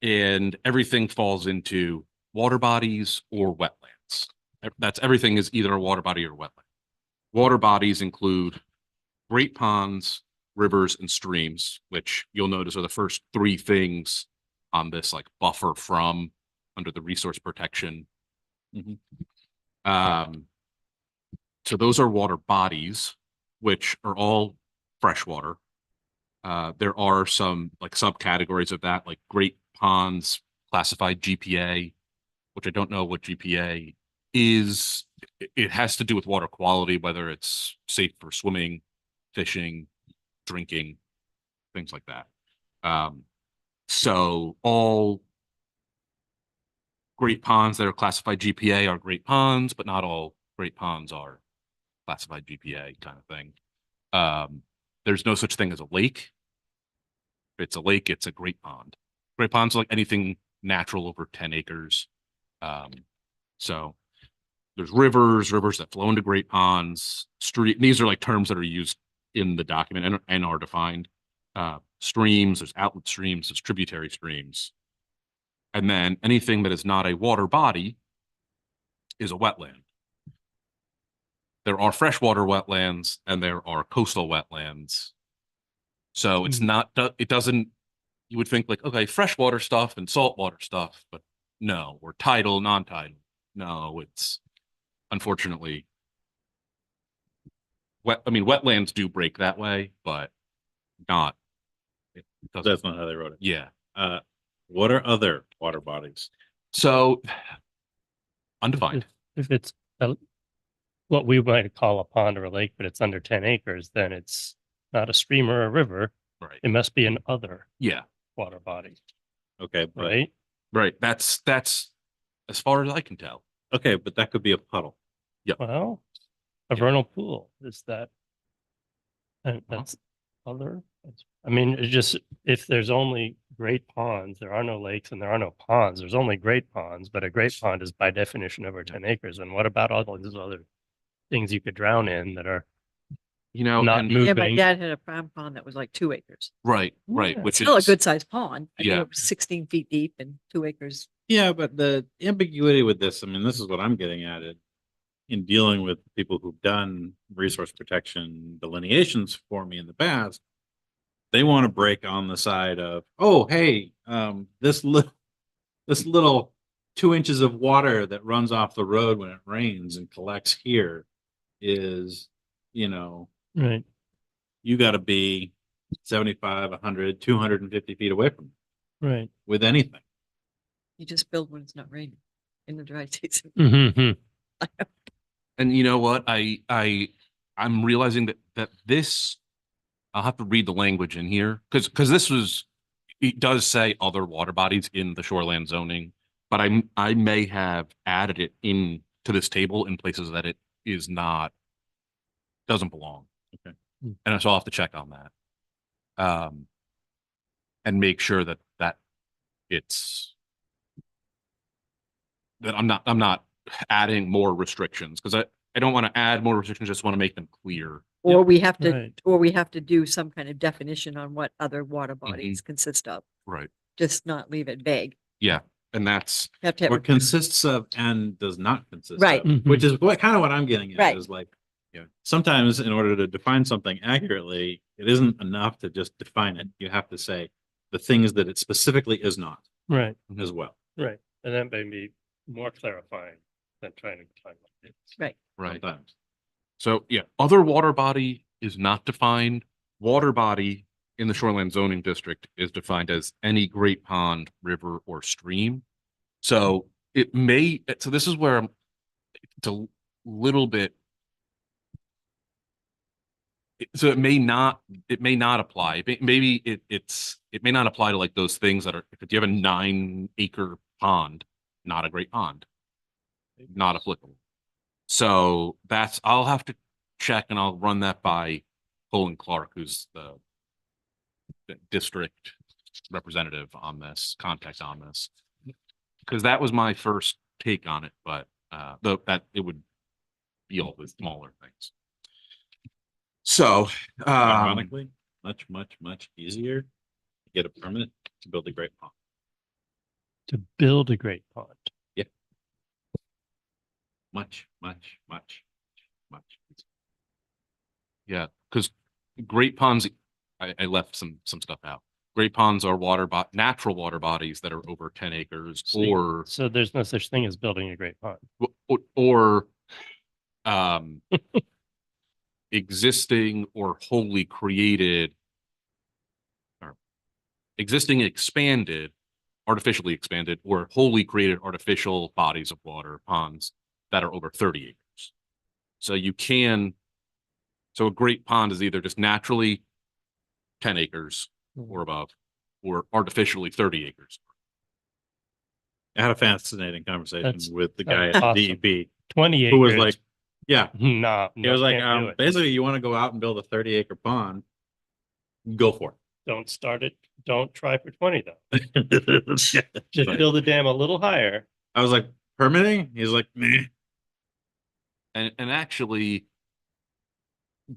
and everything falls into water bodies or wetlands. That's everything is either a water body or wetland. Water bodies include great ponds, rivers, and streams, which you'll notice are the first three things on this like buffer from under the resource protection. So those are water bodies, which are all freshwater. There are some like subcategories of that, like great ponds, classified GPA, which I don't know what GPA is. It has to do with water quality, whether it's safe for swimming, fishing, drinking, things like that. So all great ponds that are classified GPA are great ponds, but not all great ponds are classified GPA kind of thing. There's no such thing as a lake. If it's a lake, it's a great pond. Great ponds are like anything natural over 10 acres. So there's rivers that flow into great ponds. These are like terms that are used in the document and are defined. Streams, there's outlet streams, there's tributary streams. And then anything that is not a water body is a wetland. There are freshwater wetlands and there are coastal wetlands. So it's not, it doesn't, you would think like, okay, freshwater stuff and saltwater stuff, but no, or tidal, non-tidal. No, it's unfortunately wetlands do break that way, but not. That's not how they wrote it. Yeah. What are other water bodies? So undefined. If it's what we might call a pond or a lake, but it's under 10 acres, then it's not a stream or a river. Right. It must be an other Yeah, water body, Okay, but, right? right. That's as far as I can tell. okay, but that could be a puddle. Well, a Yeah. vernal pool is that. And that's other, I mean, it's just, if there's only great ponds, there are no lakes and there are no ponds, there's only great ponds, but a great pond is by definition over 10 acres. And what about all these other things you could drown in that are You know, not and- moving? Yeah, my dad had a farm pond that was like 2 acres. right, right, Yeah. which Still a is good sized pond. I think Yeah. it was 16 feet deep and 2 acres. Yeah, but the ambiguity with this, I mean, this is what I'm getting at it. In dealing with people who've done resource protection delineations for me in the past, they want to break on the side of, oh, hey, this little 2 inches of water that runs off the road when it rains and collects here is, Right. you got to be 75, 100, 250 feet away from it Right. with anything. You just build when it's not raining in the dry season. Mm-hmm. and you know what? I'm realizing that this I'll have to read the language in here because it does say other water bodies in the shoreland zoning, but I may have added it in to this table in places that it is not doesn't belong. Okay. And so I'll have to check on that. And make sure that it's that I'm not adding more restrictions because I don't want to add more restrictions, just want to make them clear. Or we have to, Right. or we have to do some kind of definition on what other water bodies consist of, Right. just not leave it vague. Yeah. And that's You have to Or have, consists of and does not consist Right. of, which is what I'm getting at Right. is like, sometimes in order to define something accurately, it isn't enough to just define it. You have to say the things that it specifically is not Right. as well. Right. And that may be more clarifying than trying to define what it is. right. right. Sometimes. So yeah, other water body is not defined. Water body in the shoreline zoning district is defined as any great pond, river, or stream. So this is where it's a little bit. So it may not apply. Maybe it may not apply to like those things that are, if you have a 9-acre pond, not a great pond, not applicable. So I'll have to check and I'll run that by Colin Clark, who's the district representative on this, contact on this. Because that was my first take on it, but that it would be all the smaller things. So, Ironically, much, much, much easier to get a permit to build a great pond. To build a great pond. Much, much, much, much. yeah, because great ponds, I left some stuff out. Great ponds are natural water bodies that are over 10 acres See. or So there's no such thing as building a great pond. or existing or wholly created or existing expanded, artificially expanded or wholly created artificial bodies of water, ponds that are over 30 acres. So a great pond is either just naturally 10 acres or above, or artificially 30 acres. I had a fascinating conversation That's- with the that's guy at awesome. DEP 20 who was acres. like, yeah, No, he was like, can't do it. basically you want to go out and build a 30-acre pond, go for Don't start it. Don't try for 20 though. it. Just Right. build the dam a little higher. I was like, permitting? He's like, meh. And actually,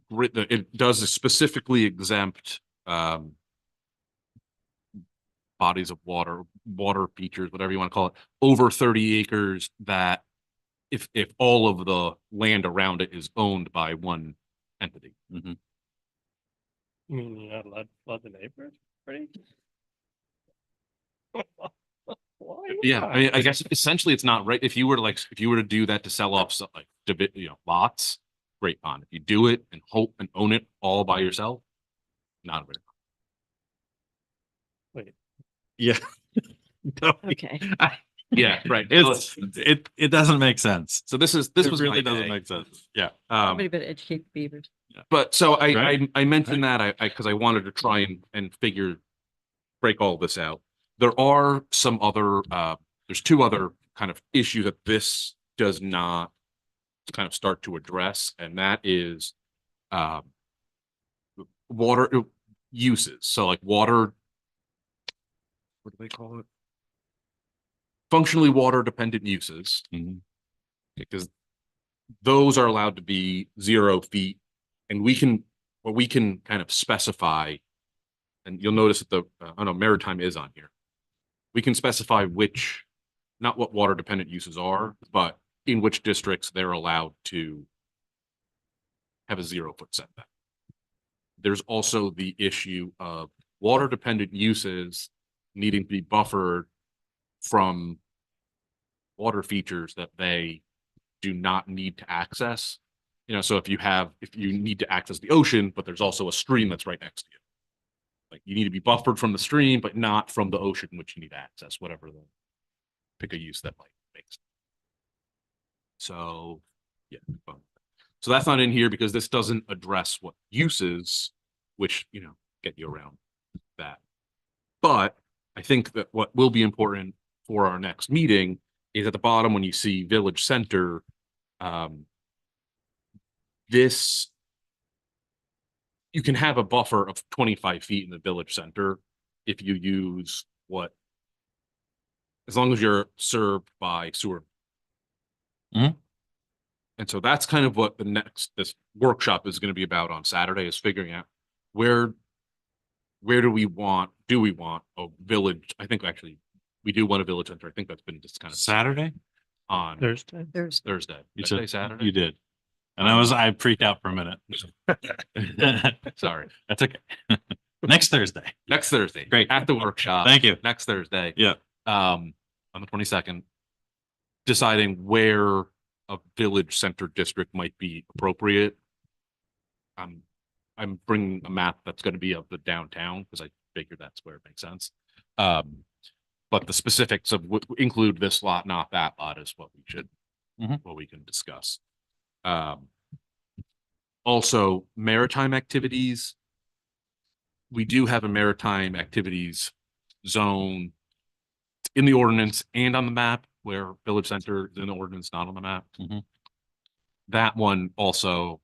it does specifically exempt bodies of water features, whatever you want to call it, over 30 acres that if all of the land around it is owned by one entity. Mhm. You mean you're not allowed to flood the neighbors? Right? Why Yeah, not? I mean, I guess essentially it's not right. If you were to do that to sell off lots, great pond. If you do it and own it all by yourself, not a great pond. Yeah. No, Okay. Yeah, right. It doesn't make sense. So this It was really my doesn't day. make sense. Yeah. Somebody better educate the beavers. But so Right. I mentioned that because I wanted to try and break all this out. There are some other, there's two other kind of issues that this does not kind of start to address, and that is um, water uses. So like water, what do they call it? Functionally water dependent uses, Mhm. because those are allowed to be 0 feet, and what we can kind of specify, and you'll notice that I know maritime is on here. We can specify which, not what water dependent uses are, but in which districts they're allowed to have a 0-foot setback. There's also the issue of water dependent uses needing to be buffered from water features that they do not need to access. So if you need to access the ocean, but there's also a stream that's right next to you. Like you need to be buffered from the stream, but not from the ocean, which you need access, pick a use that might make sense. So, yeah. So that's not in here because this doesn't address what uses, which, get you around that. But I think that what will be important for our next meeting is at the bottom when you see village center, this, you can have a buffer of 25 feet in the village center if you use as long as you're served by sewer. Mhm. And so that's kind of what this workshop is going to be about on Saturday, is figuring out where do we want a village? I think actually we do want a village center. I think that's been just kind of Saturday? on Thursday. There's, Thursday. You Did I say said Saturday? you did. And I freaked out for a minute. Sorry. That's okay. Next Thursday. Next Thursday. Great. At the workshop. Thank you. Next Thursday. Yeah. On the 22nd, deciding where a village center district might be appropriate. I'm bringing a map that's going to be of the downtown because I figured that's where it makes sense. But the specifics of include this lot, not that lot, is what we can discuss. Also, maritime activities. We do have a maritime activities zone in the ordinance and on the map, where village center is in the ordinance, not on the map. Mhm. That one also,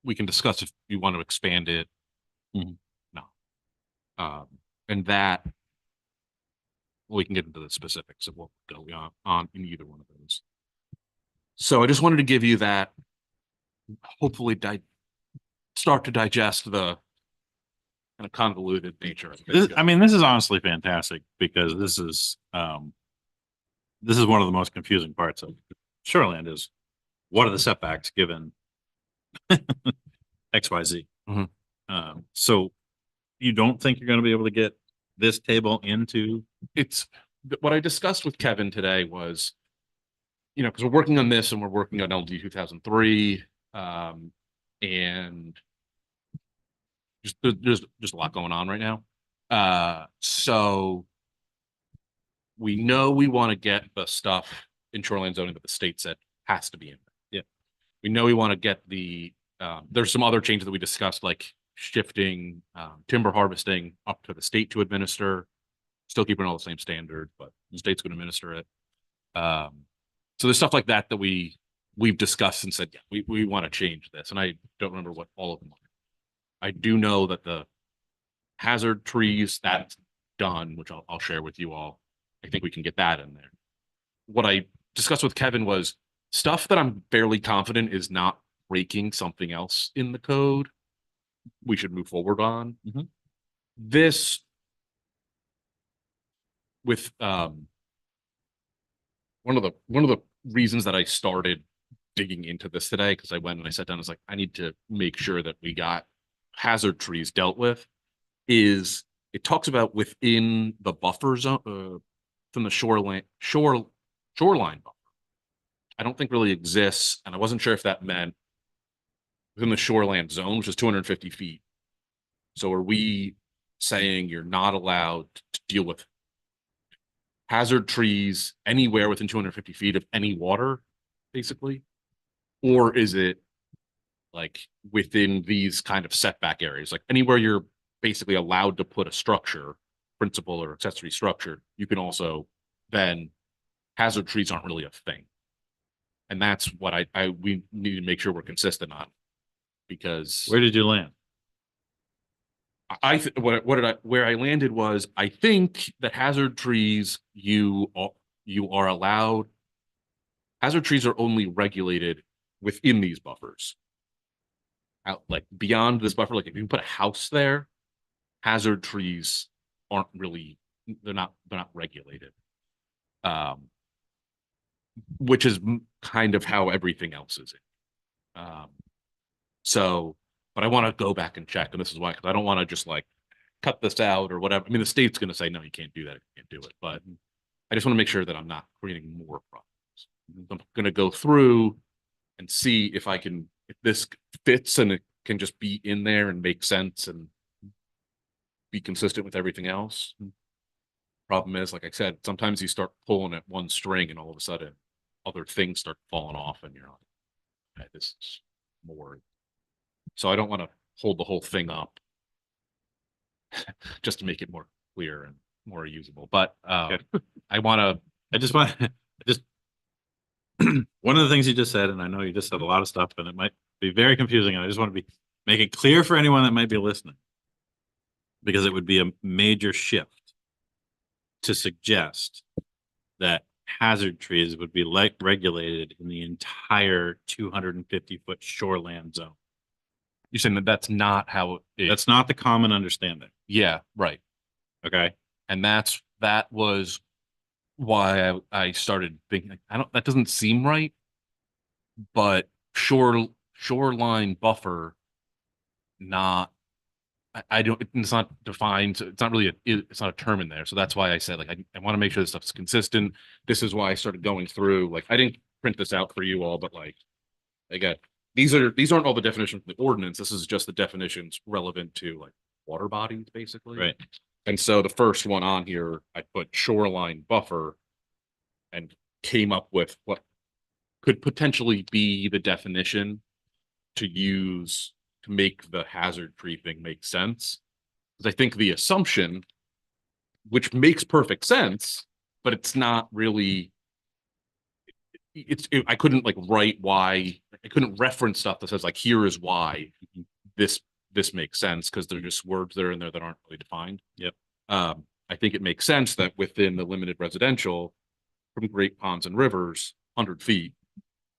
we can discuss if you want to expand it. Mhm. No. And that, we can get into the specifics of what will go on in either one of those. So I just wanted to give you that, hopefully start to digest the kind of convoluted nature of it. This is honestly fantastic because this is one of the most confusing parts of Shoreland is what are the setbacks given XYZ. Mhm. So you don't think you're going to be able to get this table into? It's what I discussed with Kevin today was, because we're working on this and we're working on LD 2003, and there's just a lot going on right now. So we know we want to get the stuff in shoreline zoning that the state said has to be in there. Yeah. We know we want to get there's some other changes that we discussed, like shifting timber harvesting up to the state to administer, still keeping all the same standard, but the state's going to administer it. So there's stuff like that we've discussed and said, yeah, we want to change this. And I don't remember what all of them are. I do know that the hazard trees, that's done, which I'll share with you all. I think we can get that in there. What I discussed with Kevin was stuff that I'm fairly confident is not breaking something else in the code. We should move forward on. Mhm. This with one of the reasons that I started digging into this today, because I went and I sat down and was like, I need to make sure that we got hazard trees dealt with, is it talks about within the buffer zone from the shoreline buffer. I don't think really exists, and I wasn't sure if that meant within the shoreland zone, which is 250 feet. So are we saying you're not allowed to deal with hazard trees anywhere within 250 feet of any water, basically? Or is it like within these kind of setback areas, like anywhere you're basically allowed to put a structure, principal or accessory structure, you can also then hazard trees aren't really a thing. And that's what we need to make sure we're consistent on. Because Where did you land? where I landed was, I think that hazard trees, you are allowed, hazard trees are only regulated within these buffers. Out like beyond this buffer, like if you put a house there, hazard trees aren't really, they're not regulated. Which is kind of how everything else is. So, but I want to go back and check, and this is why, because I don't want to just like cut this out or whatever. I mean, the state's going to say, no, you can't do that. You can't do it. But I just want to make sure that I'm not creating more problems. I'm going to go through and see if this fits and it can just be in there and make sense and be consistent with everything else. Problem is, like I said, sometimes you start pulling at one string and all of a sudden other things start falling off and you're like, okay, this is more. So I don't want to hold the whole thing up just to make it more clear and more usable. But I just want, one of the things you just said, and I know you just said a lot of stuff and it might be very confusing. And I just want to make it clear for anyone that might be listening, because it would be a major shift to suggest that hazard trees would be regulated in the entire 250-foot shoreland zone. You're saying that that's not how it, That's not the common understanding. yeah, right. Okay. And that was why I started thinking, like, that doesn't seem right. But shoreline buffer, not, I don't, it's not defined. It's not really it's not a term in there. So that's why I said, like, I want to make sure this stuff's consistent. This is why I started going through, like, I didn't print this out for you all, but like, again, these aren't all the definitions of the ordinance. This is just the definitions relevant to like water bodies, basically. Right. And so the first one on here, I put shoreline buffer and came up with what could potentially be the definition to use to make the hazard tree thing make sense. Because I think the assumption, which makes perfect sense, but it's not really, I couldn't like write why, I couldn't reference stuff that says like, here is why this makes sense, because they're just words that are in there that aren't really defined. Yep. I think it makes sense that within the limited residential from great ponds and rivers, 100 feet,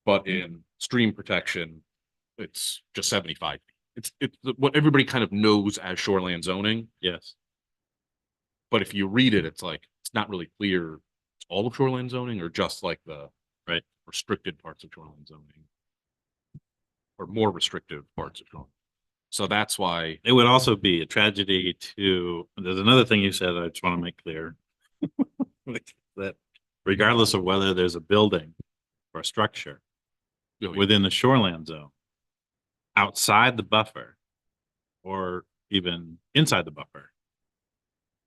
but in stream protection, it's just 75 feet. It's what everybody kind of knows as shoreland zoning. Yes. But if you read it, it's like, it's not really clear. It's all of shoreland zoning or just like the right restricted parts of shoreland zoning or more restrictive parts of shoreland. So that's why it would also be a tragedy to, there's another thing you said I just want to make clear. That regardless of whether there's a building or a structure within the shoreland zone, outside the buffer or even inside the buffer,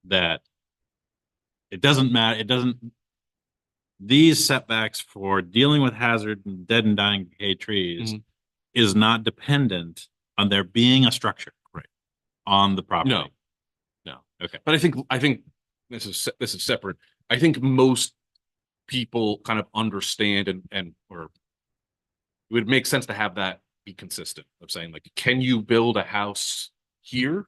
that it doesn't matter. These setbacks for dealing with hazard and dead and dying decayed trees is not dependent on there being a structure on the property. No. Okay. But I think this is separate. I think most people kind of understand or it would make sense to have that be consistent of saying like, can you build a house here?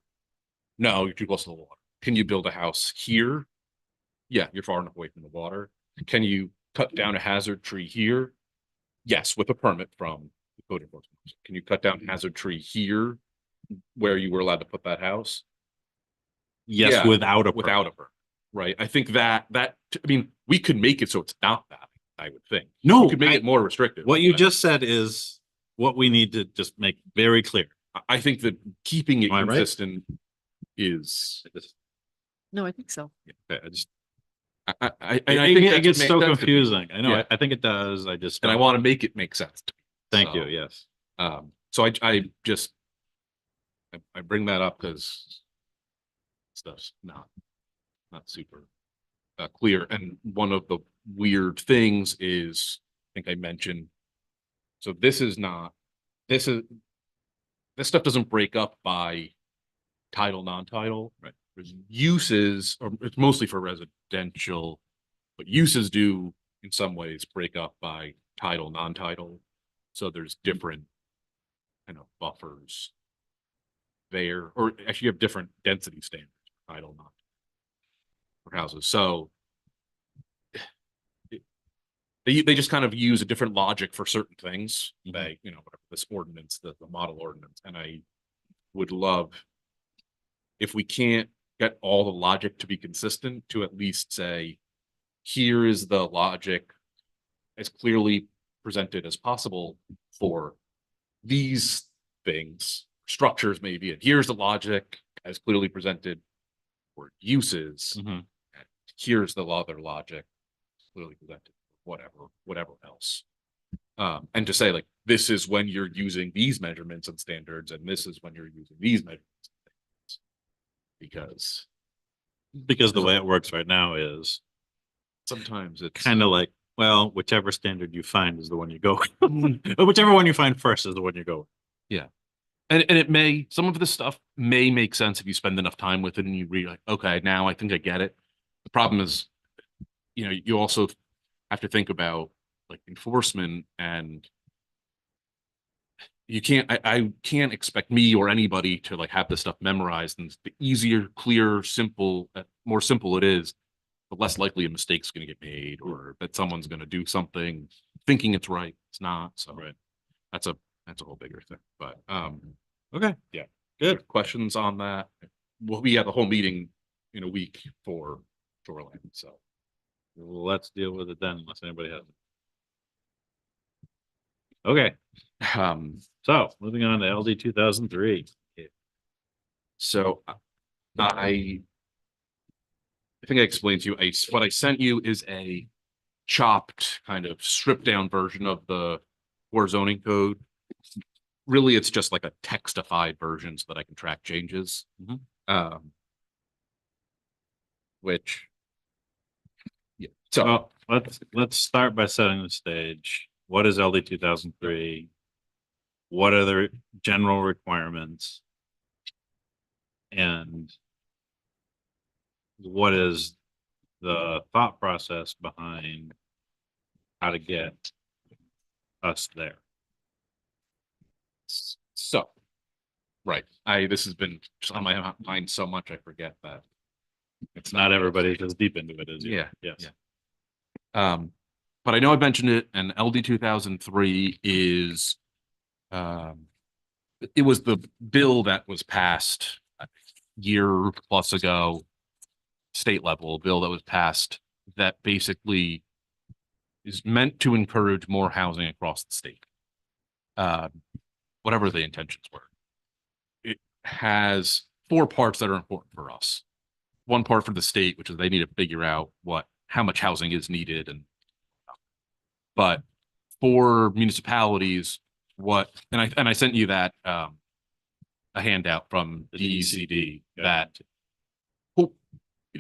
No, you're too close to the water. Can you build a house here? Yeah, you're far enough away from the water. Can you cut down a hazard tree here? Yes, with a permit from the code enforcement. Can you cut down a hazard tree here where you were allowed to put that house? Yes, Yeah, without a permit, right? I think that I mean, we could make it so it's not that, I would think. No, we could make it more restrictive. What you just said is what we need to just make very clear. I think that keeping it Am I right? consistent is. No, I think so. Okay, I just I think it that gets makes so sense to me. confusing. I know. Yeah. I think it does. I just And I don't. want to make it make sense. Thank you. So, Yes. So I just I bring that up because stuff's not super. clear. And one of the weird things is, I think I mentioned, so this is not, this is, this stuff doesn't break up by title, non-title. Right. There's uses, or it's mostly for residential, but uses do in some ways break up by title, non-title. So there's different kind of buffers there, or actually you have different density standards, title, non for houses. So they just kind of use a different logic for certain things. Mhm. They, whatever, this ordinance, the model ordinance, and I would love if we can't get all the logic to be consistent, to at least say, here is the logic as clearly presented as possible for these things, structures maybe, and here's the logic as clearly presented for uses. Mhm. And here's the other logic clearly presented, whatever else. And to say like, this is when you're using these measurements and standards, and this is when you're using these measurements. Because Because the way it works right now is sometimes it's kind of like, well, whichever standard you find is the one you go with. Or whichever one you find first is the one you go with. and it may, some of this stuff may make sense if you spend enough time with it and you read like, okay, now I think I get it. The problem is, you also have to think about like enforcement, and you can't, I can't expect me or anybody to like have this stuff memorized. And the easier, clear, simple, more simple it is, the less likely a mistake's going to get made, or that someone's going to do something thinking it's right, it's not. So Right. that's a whole bigger thing. But Okay. yeah, Good. questions on that? We'll be at the whole meeting in a week for shoreline. So Well, let's deal with it then, unless anybody has it. Okay, um, so moving on to LD 2003. so I think I explained to you, what I sent you is a chopped kind of stripped down version of the core zoning code. Really, it's just like a textified version so that I can track changes. Mhm. Which, yeah. So Well, let's start by setting the stage. What is LD 2003? What are the general requirements? And what is the thought process behind how to get us there? so, right. This has been just on my mind so much I forget that It's not everybody as deep into it as you. Yeah, Yes. yeah. But I know I mentioned it, and LD 2003 is, it was the bill that was passed a year plus ago, state level bill that was passed that basically is meant to encourage more housing across the state. Whatever the intentions were. It has four parts that are important for us. One part for the state, which is they need to figure out how much housing is needed, but for municipalities, and I sent you that a handout from the DECD Yeah.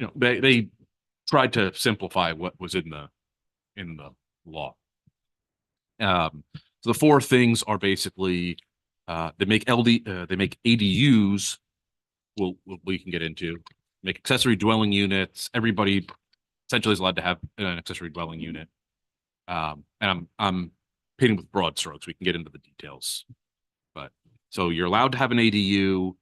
that they tried to simplify what was in the law. So the four things are basically they make ADUs. We can get into make accessory dwelling units. Everybody essentially is allowed to have an accessory dwelling unit. And I'm painting with broad strokes. We can get into the details, but so you're allowed to have an ADU.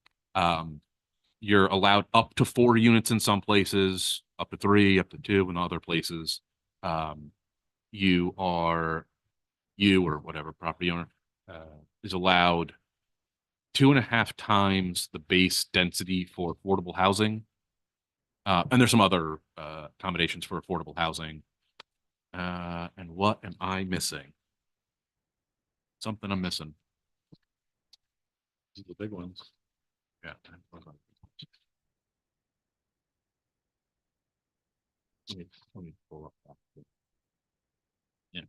You're allowed up to 4 units in some places, up to 3, up to 2 in other places. You or whatever property owner is allowed 2.5 times the base density for affordable housing. And there's some other accommodations for affordable housing. And what am I missing? Something I'm missing. These are the big ones. Yeah. Let me pull up that. Yeah.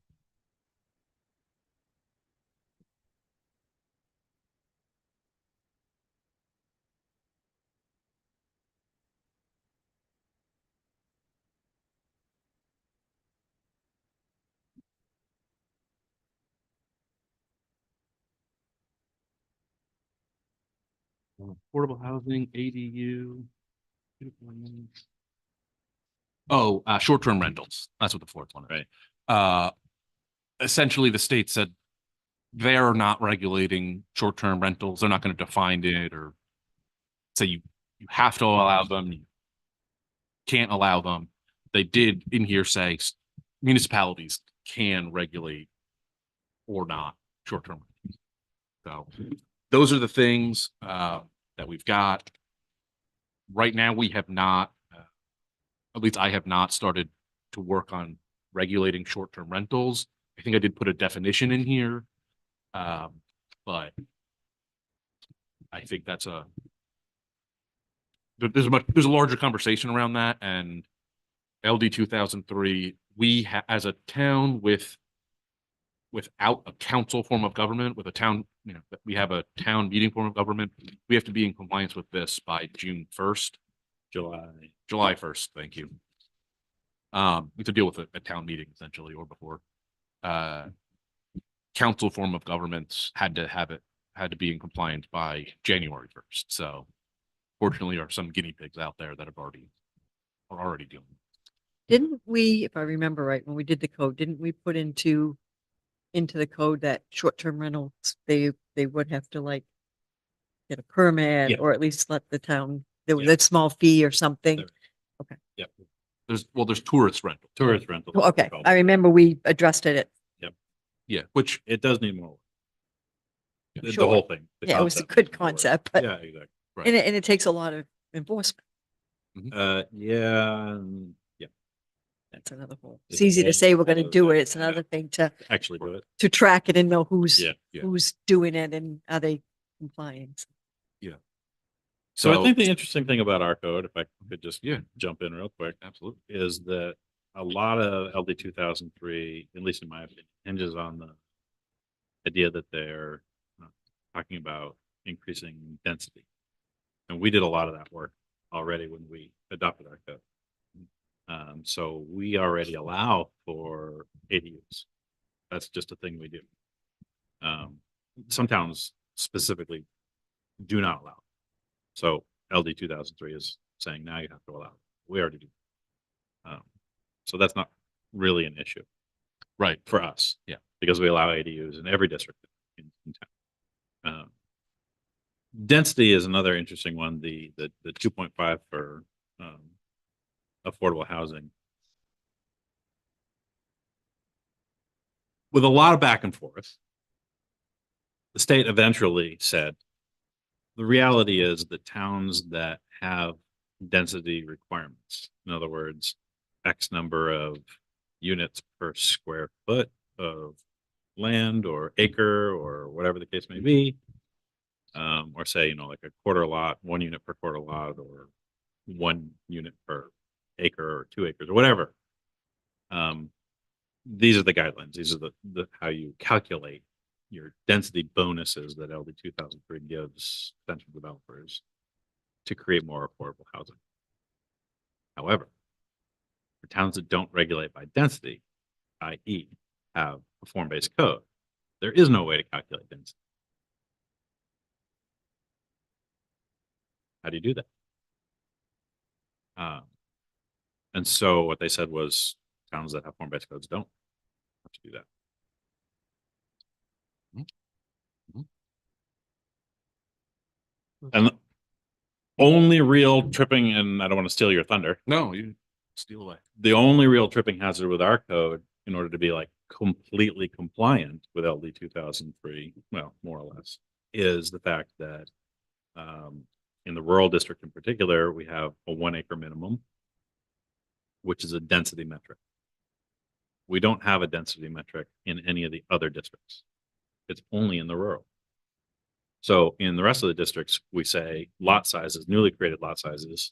Affordable housing, ADU. Oh, short-term rentals. That's what the fourth one is. Right. Essentially, the state said they're not regulating short-term rentals. They're not going to define it or say you have to allow them, you can't allow them. They did in here say municipalities can regulate or not short-term rentals. So those are the things that we've got. Right now, we have not, at least I have not started to work on regulating short-term rentals. I think I did put a definition in here. But I think that's there's a larger conversation around that, and LD 2003, as a town without a council form of government, with a town, we have a town meeting form of government, we have to be in compliance with this by June 1st. July 1st, thank you. We have to deal with a town meeting essentially, or before. Council form of governments had to be in compliance by January 1st. So fortunately, there are some guinea pigs out there that are already doing it. Didn't we, if I remember right, when we did the code, didn't we put into the code that short-term rentals, they would have to like get a permit Yeah. or at least let the town, there was Yeah. a small fee or something? There. Yep. There's tourist rental. Tourist rental. Well, okay, I remember we addressed it. Yeah, which It does need more. work. The Sure. whole thing. the Yeah, it was a concept good needs more work. concept, but Yeah, exactly. right. and it takes a lot of enforcement. Yeah, That's another whole. It's It's easy to big, say we're all gonna those do it. things, It's yeah. another thing to actually do it. track it and know who's Yeah. Yeah. who's doing it and are they complying. So I So- think the interesting thing about our code, if I could just Yeah. jump in real quick, Absolutely. is that a lot of LD 2003, at least in my opinion, hinges on the idea that they're talking about increasing density. And we did a lot of that work already when we adopted our code. So we already allow for ADUs. That's just a thing we do. Some towns specifically do not allow. So LD 2003 is saying now you have to allow. We already do. So that's not really an issue Right. for us. Yeah. Because we allow ADUs in every district in town. Density is another interesting one. The 2.5 for affordable housing. With a lot of back and forth, the state eventually said, the reality is that towns that have density requirements, in other words, X number of units per square foot of land or acre or whatever the case may be, or say, like a quarter lot, 1 unit per quarter lot, or 1 unit per acre or 2 acres or whatever. These are the guidelines. These are the how you calculate your density bonuses that LD 2003 gives potential developers to create more affordable housing. However, for towns that don't regulate by density, i.e. have a form-based code, there is no way to calculate density. How do you do that? And so what they said was towns that have form-based codes don't have to do that. And the only real tripping, and I don't want to steal your thunder, No, you steal away. the only real tripping hazard with our code in order to be like completely compliant with LD 2003, well, more or less, is the fact that in the rural district in particular, we have a 1 acre minimum, which is a density metric. We don't have a density metric in any of the other districts. It's only in the rural. So in the rest of the districts, we say lot sizes, newly created lot sizes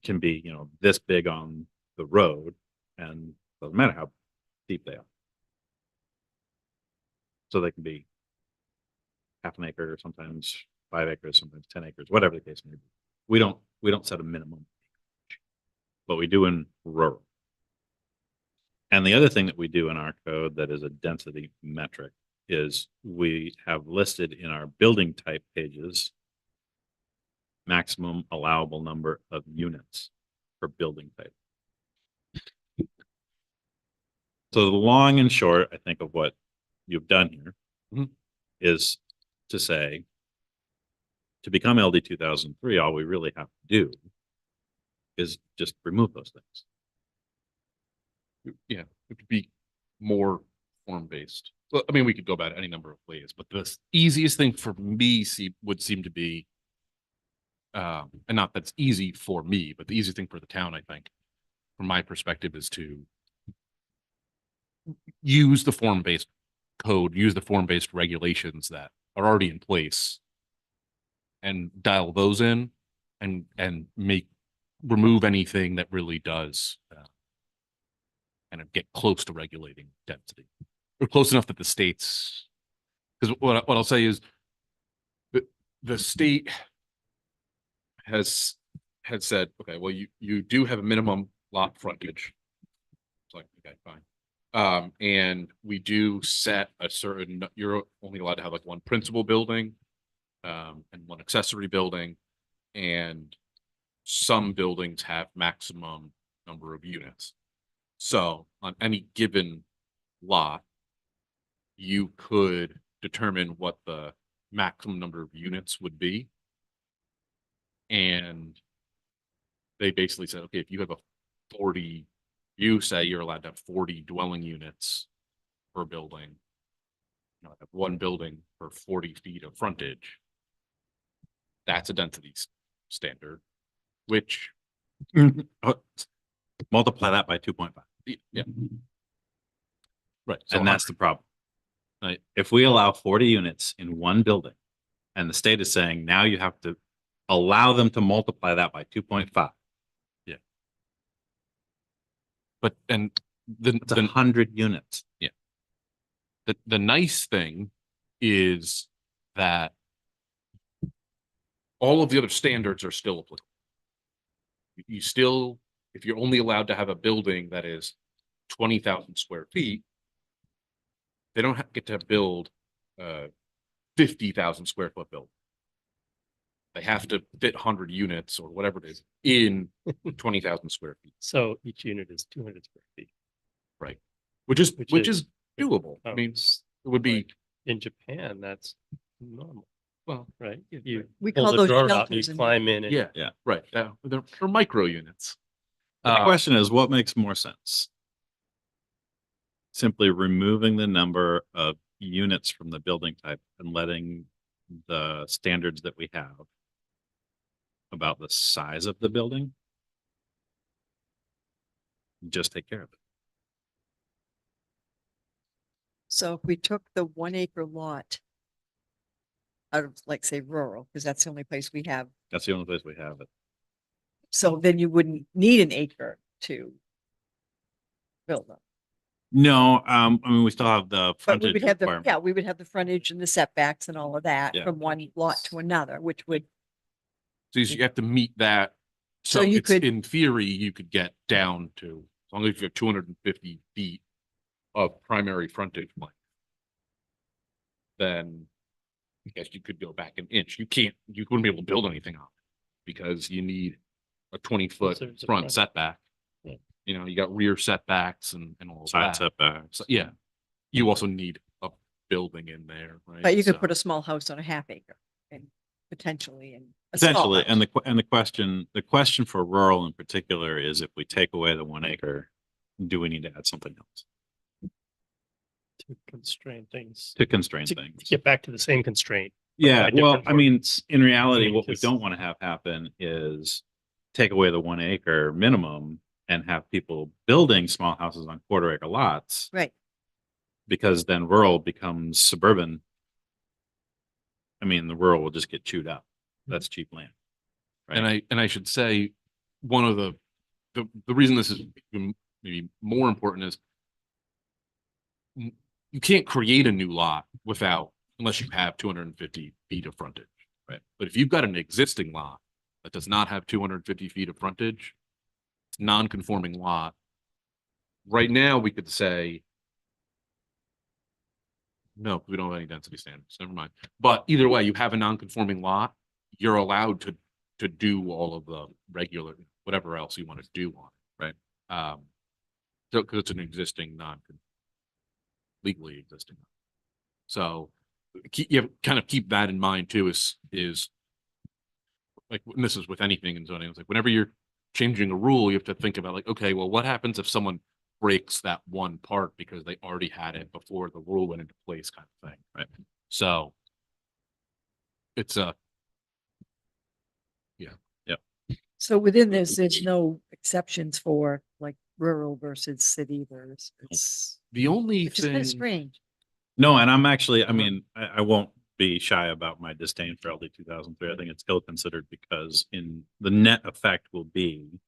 can be, this big on the road, and doesn't matter how deep they are. So they can be half an acre, sometimes 5 acres, sometimes 10 acres, whatever the case may be. We don't set a minimum, but we do in rural. And the other thing that we do in our code that is a density metric is we have listed in our building type pages maximum allowable number of units per building type. So the long and short, I think, of what you've done here Mhm. is to say, to become LD 2003, all we really have to do is just remove those things. Yeah, it would be more form-based. Well, I mean, we could go about it any number of ways, but the easiest thing for me would seem to be, and not that's easy for me, but the easiest thing for the town, I think, from my perspective, is to use the form-based code, use the form-based regulations that are already in place and dial those in and remove anything that really does kind of get close to regulating density or close enough that the states, because what I'll say is the state has said, okay, well, you do have a minimum lot frontage. It's like, okay, fine. And we do set a certain, you're only allowed to have like one principal building, and one accessory building, and some buildings have maximum number of units. So on any given lot, you could determine what the maximum number of units would be. And they basically said, okay, if you have you say you're allowed to have 40 dwelling units per building, have one building for 40 feet of frontage. That's a density standard, which Multiply that by 2.5. yeah. Right. And that's the problem. Right. If we allow 40 units in one building and the state is saying now you have to allow them to multiply that by 2.5, but and it's 100 units. the nice thing is that all of the other standards are still applicable. You still, if you're only allowed to have a building that is 20,000 square feet, they don't get to build 50,000 square foot building. They have to fit 100 units or whatever it is in 20,000 square feet, So each unit is 200 square feet. right? Which is doable. I Oh, mean, it would be, like, in Japan, that's normal, well, right? You We pull call the those door out and you shelters. climb in and yeah, right. They're micro units. The question is, what makes more sense? Simply removing the number of units from the building type and letting the standards that we have about the size of the building just take care of it. So if we took the 1 acre lot out of, like, say, rural, because that's the only place we have, That's the only place we have it. so then you wouldn't need an acre to build them. No, I mean, we still have the But we frontage would have the, requirement. yeah, we would have the frontage and the setbacks and all of that Yeah. from one lot to another, which would, So you have to meet that. So So you it's, could- in theory, you could get down to, as long as you have 250 feet of primary frontage length, then I guess you could go back an inch. You wouldn't be able to build anything on it because you need a 20-foot So it's a front front. setback. Yeah. You got rear setbacks and all of Side that. setbacks. So, yeah, you also need a building in there, right? but you could So- put a small house on a half acre and potentially in. a small Potentially, and house. the question for rural in particular is if we take away the 1 acre, do we need to add something else to constrain things. to constrain To things? get back to the same constraint. Yeah, by well, different I mean, ordinance. in reality, mean, what we 'cause- don't want to have happen is take away the 1 acre minimum and have people building small houses on quarter acre lots, Right, because then rural becomes suburban. I mean, the rural will just get chewed up. That's cheap land. And I should say, one of the reason this is even maybe more important is you can't create a new lot unless you have 250 feet of frontage, right? But if you've got an existing lot that does not have 250 feet of frontage, it's non-conforming lot. Right now, we could say, no, we don't have any density standards, never mind. But either way, you have a non-conforming lot, you're allowed to to do all of the regular, whatever else you want to do on it, right? So, because it's an existing legally existing. So you kind of keep that in mind too, is like, and this is with anything in zoning, it's like whenever you're changing a rule, you have to think about like, okay, well, what happens if someone breaks that one part because they already had it before the rule went into place, kind of thing, right? So it's a, So within this, there's no exceptions for like rural versus city. It's, the only which is kind thing. of strange. No, and I'm actually, I mean, I won't be shy about my disdain for LD 2003. I think it's ill considered because in the net effect will be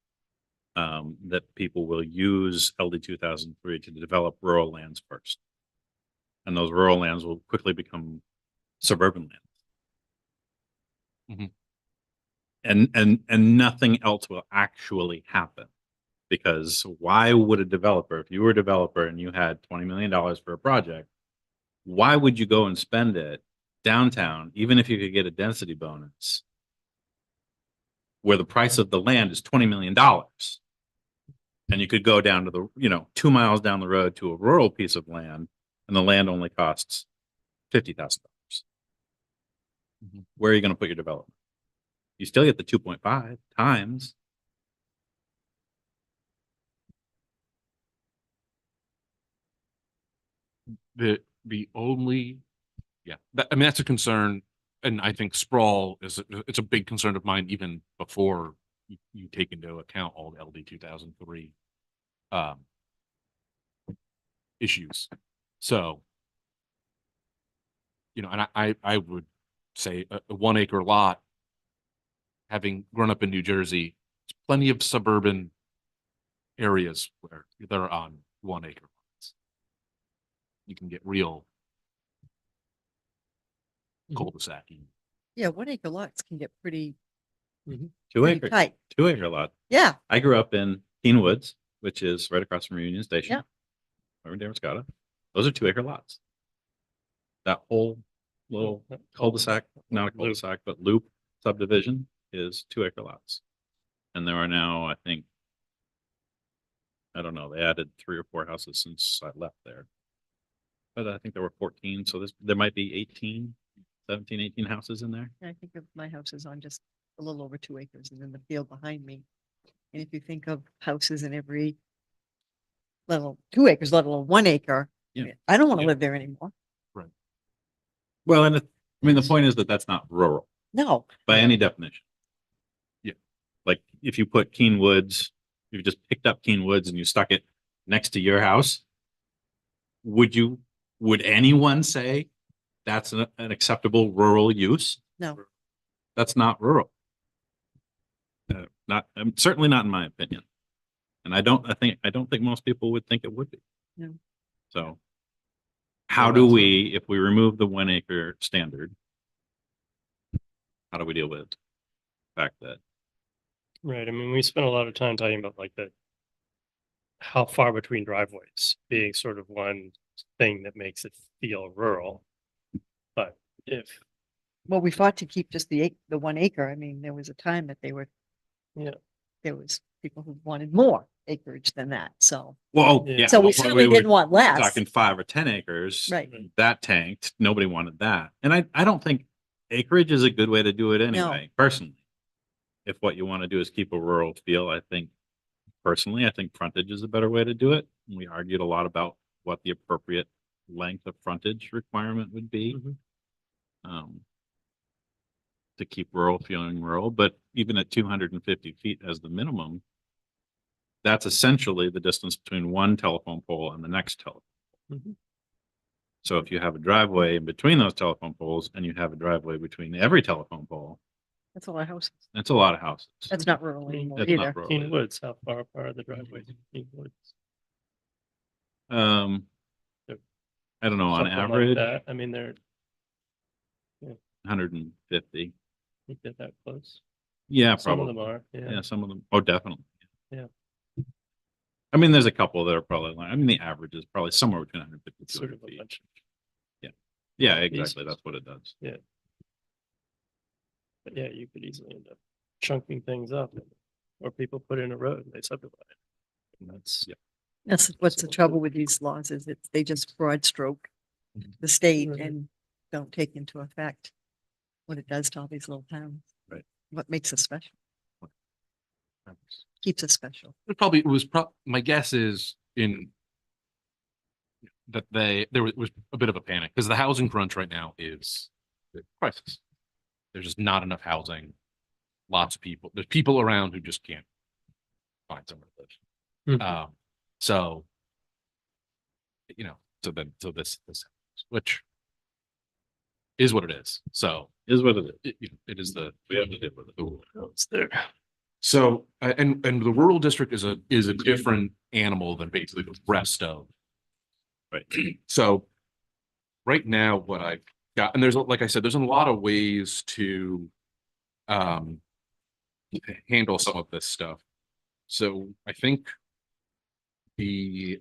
that people will use LD 2003 to develop rural lands first. And those rural lands will quickly become suburban lands. Mhm. And nothing else will actually happen. Because why would a developer, if you were a developer and you had $20 million for a project, why would you go and spend it downtown, even if you could get a density bonus, where the price of the land is $20 million? And you could go down to the, 2 miles down the road to a rural piece of land, and the land only costs $50,000. Mhm. Where are you going to put your development? You still get the 2.5 times. The only, yeah, I mean, that's a concern. And I think sprawl it's a big concern of mine even before you take into account all the LD 2003 issues. So, and I would say a 1 acre lot, having grown up in New Jersey, there's plenty of suburban areas where they're on 1 acre lots. You can get real cul-de-sac. Yeah, 1 acre lots can get pretty 2 acre, tight. 2 acre lot. Yeah, I grew up in Keen Woods, which is right across from Union Station. Yeah. Over in Damascotta. Those are 2 acre lots. That whole little cul-de-sac, not a cul-de-sac, but loop subdivision is 2 acre lots. And there are now, I think, I don't know, they added 3 or 4 houses since I left there. But I think there were 14, so there might be 17, 18 houses in there. I think of my house is on just a little over 2 acres and then the field behind me. And if you think of houses in every little 2 acres, let alone 1 acre, Yeah. I don't want to Yeah. live there anymore. Well, and the point is that that's not rural No, by any definition. Yeah. Like if you put Keen Woods, you just picked up Keen Woods and you stuck it next to your house, would anyone say that's an acceptable rural use? no. That's not rural. Certainly not in my opinion. And I don't think most people would think it would be. No. So how do we, if we remove the 1 acre standard, how do we deal with the fact that Right. I mean, we spent a lot of time talking about like how far between driveways being sort of one thing that makes it feel rural. But if, Well, we fought to keep just the 1 acre. I mean, there was a time that Yeah. there was people who wanted more acreage than that. So, well, Yeah. yeah. so we well, certainly were didn't want less. talking 5 or 10 acres. Right. That tanked. Nobody wanted that. And I don't think acreage is a good way to do it anyway, personally. If what you want to do is keep a rural feel, I think frontage is a better way to do it. And we argued a lot about what the appropriate length of frontage requirement would be. To keep rural feeling rural, but even at 250 feet as the minimum, that's essentially the distance between one telephone pole and the next telephone. Mhm. So if you have a driveway in between those telephone poles and you have a driveway between every telephone pole, That's a lot of houses. that's a lot of houses. That's not rural anymore That's either. not rural. Keen Woods, how far apart are the driveways in Keen Woods? I don't know, on Something like average, that. I mean, they're 150. that close. Yeah, Some of probably. them are, yeah. Yeah, some of them. Oh, definitely. Yeah. I mean, there's a couple that are probably, the average is probably somewhere between 150 and It's sort 200 of a feet. bunch. Yeah, exactly. pieces. That's what it does. But yeah, you could easily end up chunking things up. Or people put in a road and they subdivide. And that's, yeah. That's what's the trouble with these laws is they just broad stroke the state Right. and don't take into effect what it does to all these little towns. Right. What makes us special, keeps us special. it was my guess is that there was a bit of a panic because the housing crunch right now is the crisis. There's just not enough housing. Lots of people, there's people around who just can't find somewhere to live. Mhm. So, so this, which is what it is. So Is what it is. it is We have to deal with it. It's there. So, and the rural district is a different animal than basically the rest of. Right. So right now, what I've got, and like I said, there's a lot of ways to handle some of this stuff. So I think in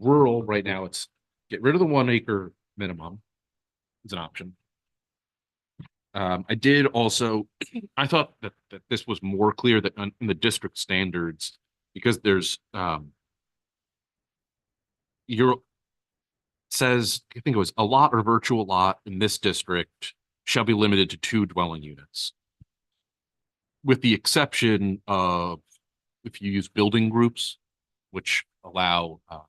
rural right now, it's get rid of the 1 acre minimum is an option. I did also, I thought that this was more clear that in the district standards, because there's says, I think it was a lot or virtual lot in this district shall be limited to 2 dwelling units. With the exception of if you use building groups, which allow, I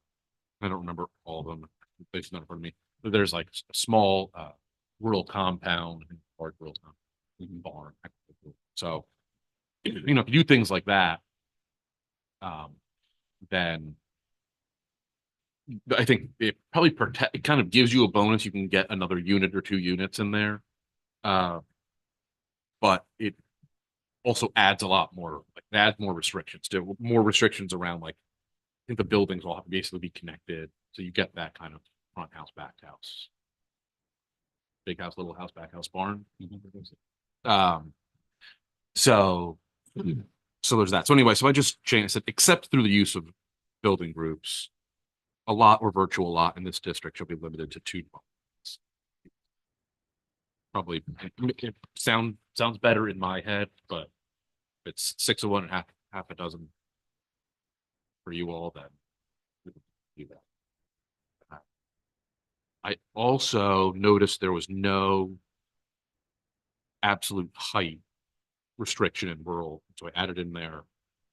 don't remember all of them, it's not in front of me, but there's like a small rural compound, large rural compound, barn. So, if you do things like that, then I think it probably it kind of gives you a bonus. You can get another unit or 2 units in there. But it also adds a lot more, like it adds more restrictions around, like, I think the buildings will have to basically be connected. So you get that kind of front house, back house, big house, little house, back house, barn. So there's that. So anyway, so I just changed, I said, except through the use of building groups, a lot or virtual lot in this district shall be limited to 2 dwellings. Probably it sounds better in my head, but if it's 6 of one and half a dozen for you all, then we can do that. I also noticed there was no absolute height restriction in rural, so I added in there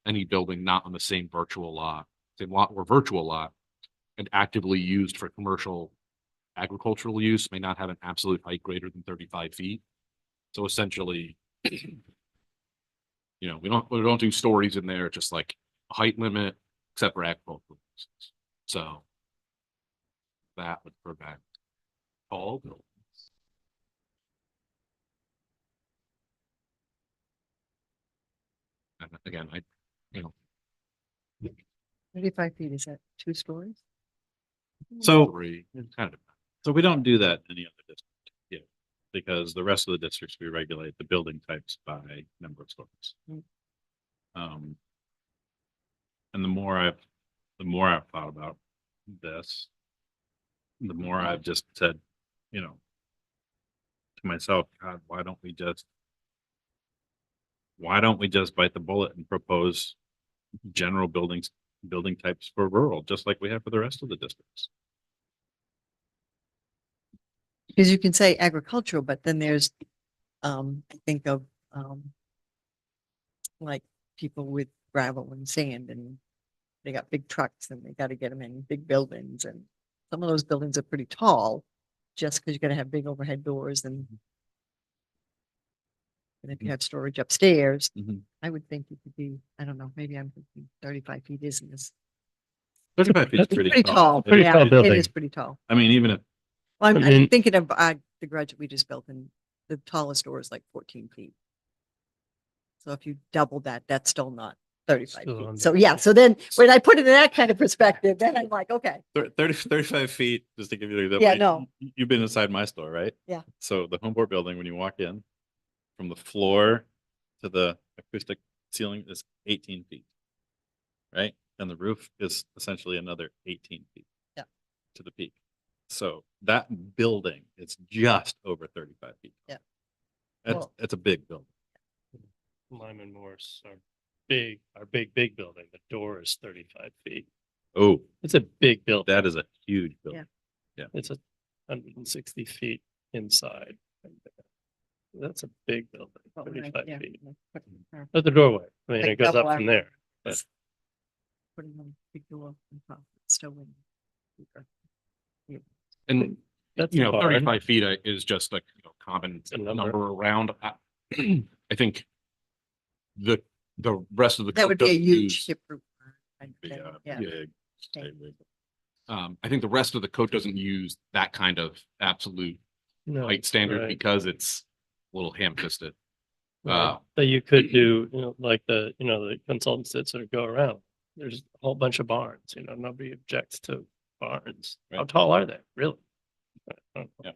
any building not on the same virtual lot, same lot or virtual lot, and actively used for commercial agricultural use may not have an absolute height greater than 35 feet. So essentially, we don't do stories in there, just like a height limit, except for agricultural uses. So that would prevent tall buildings. And again, 35 feet, is that 2 stories? So, three, it's kind of. so we don't do that in any other district. Yeah. Because the rest of the districts, we regulate the building types by number of stories. Mm. And the more I've thought about this, the more I've just said, to myself, God, why don't we just bite the bullet and propose general building types for rural, just like we have for the rest of the districts? Because you can say agricultural, but then there's, I think of, like people with gravel and sand and they got big trucks and they got to get them in big buildings, and some of those buildings are pretty tall just because you got to have big overhead doors and if you have storage upstairs, Mhm. I would think it could be, I don't know, maybe I'm thinking 35 feet isn't this. 35 feet is That's pretty Pretty tall. Pretty yeah, tall It building. is pretty tall. I mean, even if, Well, I'm mean- thinking of the garage that we just built, and the tallest door is like 14 feet. So if you double that, that's still not 35 Still feet. under. So yeah, so then when I put it in that kind of perspective, then I'm like, okay, 35 feet, just to give you the example. Yeah, no. You've been inside my store, right? Yeah. So the Homeport building, when you walk in, from the floor to the acoustic ceiling is 18 feet. Right? And the roof is essentially another 18 feet. Yeah. To the peak. So that building is just over 35 feet. Yeah. That's, Well- that's a big building. Lyman Morse, our big building, the door is 35 feet. Oh, It's a big building. that is a huge building. It's 160 feet inside. That's a big building, Well, when I- 35 yeah, feet. like putting our- At the doorway. I mean, Like it goes double up from there. Putting on a big door on top, it's still in. And, That's you know, fine. 35 feet is just like, you know, common a number. number around. I think the rest of the. That code would be a doesn't huge use ship route. kind of Big, thing, uh, Yeah. big Okay. stately. I think the rest of the code doesn't use that kind of absolute No, height standard right, because it's a little ham-fisted. right. But you could do, like the consultants that sort of go around. There's a whole bunch of barns, nobody objects to barns. How Right. tall are they, really? I don't know. Yeah.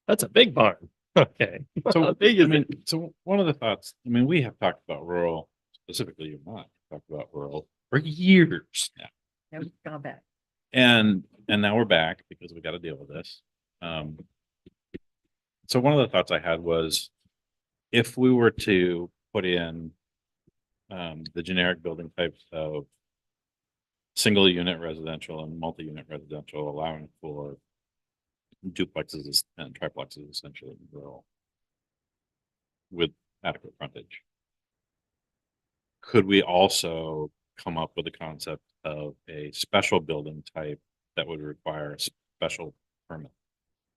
That's a big barn. Okay. So, How big I is mean, it? so one of the thoughts, I mean, we have talked about rural, specifically you and I talked about rural for years now. Now we've gone back. And now we're back because we got to deal with this. So one of the thoughts I had was if we were to put in the generic building types of single unit residential and multi-unit residential, allowing for duplexes and triplexes essentially in rural with adequate frontage. Could we also come up with a concept of a special building type that would require a special permit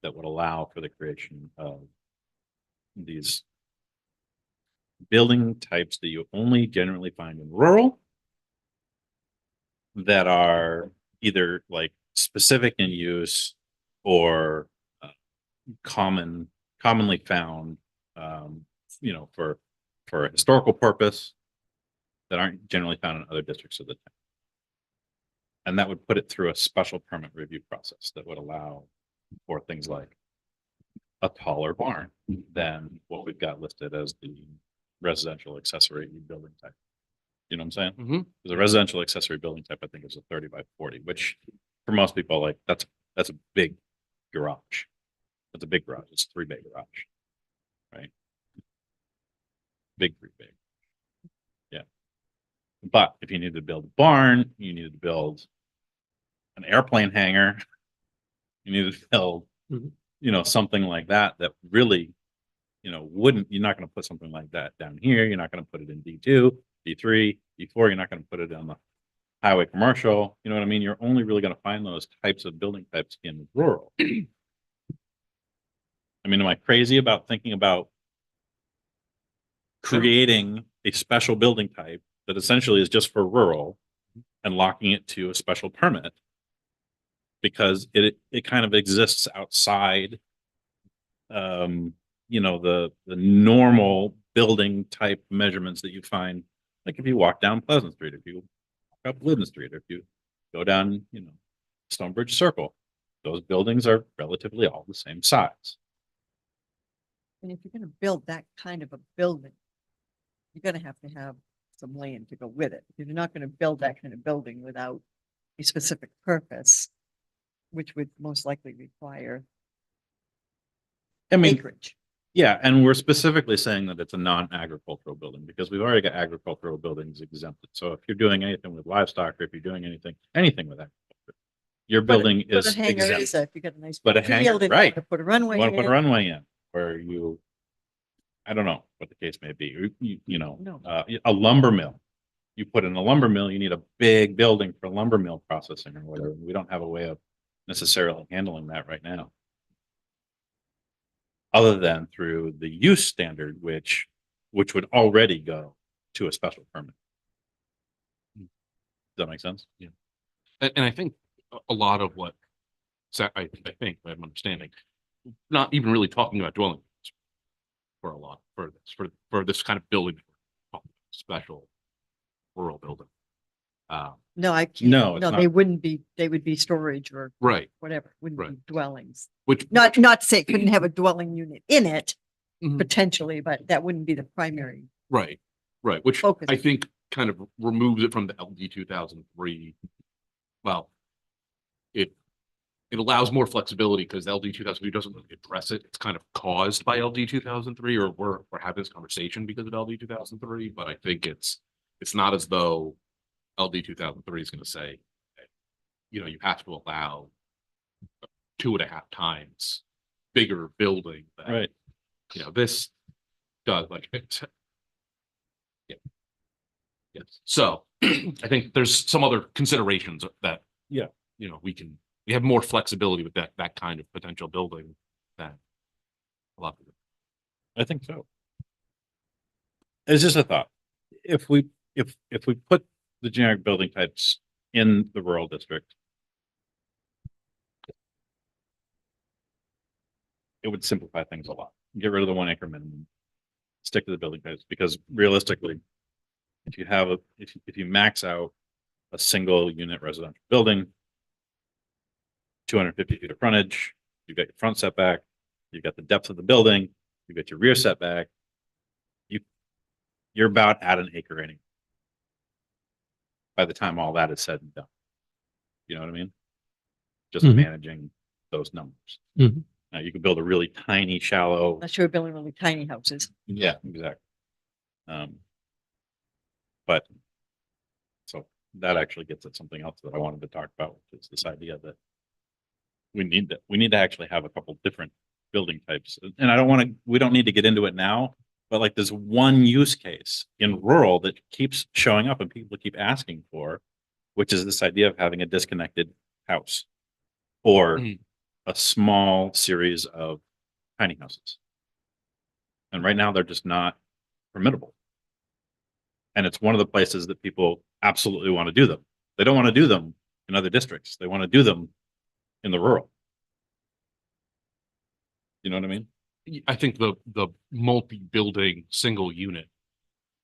that would allow for the creation of these building types that you only generally find in rural that are either like specific in use or commonly found, for a historical purpose that aren't generally found in other districts of the town. And that would put it through a special permit review process that would allow for things like a taller barn than what we've got listed as the residential accessory building type. You know what I'm saying? Mhm. The residential accessory building type, I think, is a 30 by 40, which for most people, like that's a big garage. That's a big garage. It's a 3-bay garage, right? Big, 3-bay. Yeah. But if you need to build a barn, you need to build an airplane hangar. You need to build, Mhm. Something like that, that really, you're not going to put something like that down here. You're not going to put it in D2, D3, D4. You're not going to put it on the highway commercial. You know what I mean? You're only really going to find those types of building types in rural. I mean, am I crazy about thinking about creating a special building type that essentially is just for rural and locking it to a special permit? Because it kind of exists outside, the normal building type measurements that you find, like if you walk down Pleasant Street, if you walk up Linden Street, if you go down, Stonebridge Circle, those buildings are relatively all the same size. And if you're gonna build that kind of a building, you're gonna have to have some land to go with it. You're not gonna build that kind of building without a specific purpose, which would most likely require I mean, acreage. yeah, and we're specifically saying that it's a non-agricultural building because we've already got agricultural buildings exempted. So if you're doing anything with livestock or if you're doing anything with agriculture, your building But a is hangar is, exempt. if you got a nice But a big hangar, field and you right. wanna put a runway You want to put a in, runway in where I don't know what the case may be, No. a lumber mill. You put in a lumber mill, you need a big building for lumber mill processing or whatever. We don't have a way of necessarily handling that right now. Other than through the use standard, which would already go to a special permit. Does that make sense? Yeah. And I think a lot of what, I think, I'm understanding, not even really talking about dwelling units for a lot, for this kind of building, special rural building. no, I can't, No, it's no, not. they wouldn't be, they would be storage or Right, whatever, wouldn't Right. be dwellings. which. Not to say it couldn't have a dwelling unit in it, Mhm. potentially, but that wouldn't be the primary. Right, which Focus. I think kind of removes it from the LD 2003. Well, it allows more flexibility because LD 2003 doesn't really address it. It's kind of caused by LD 2003, or we're having this conversation because of LD 2003. But I think it's not as though LD 2003 is going to say, you know, you have to allow 2.5 times bigger building. Than, Right. You know, this does like it. Yeah. Yes. So I think there's some other considerations that, Yeah. you know, we have more flexibility with that kind of potential building than a lot of people. I think so. It's just a thought. If we put the generic building types in the rural district, it would simplify things a lot. Get rid of the 1 acre minimum. Stick to the building types, because realistically, if you have if you max out a single unit residential building, 250 feet of frontage, you've got your front setback, you've got the depth of the building, you've got your rear setback, you're about at an acre anyway. By the time all that is said and done. You know what I mean? Just Mhm. managing those numbers. Mhm. Now you could build a really tiny, shallow. Not sure we're building really tiny houses. Yeah, exactly. But so that actually gets at something else that I wanted to talk about, which is this idea that we need to actually have a couple different building types. And we don't need to get into it now, but like there's one use case in rural that keeps showing up and people keep asking for, which is this idea of having a disconnected house or Mhm. a small series of tiny houses. And right now they're just not permittable. And it's one of the places that people absolutely want to do them. They don't want to do them in other districts. They want to do them in the rural. You know what I mean? I think the multi-building single unit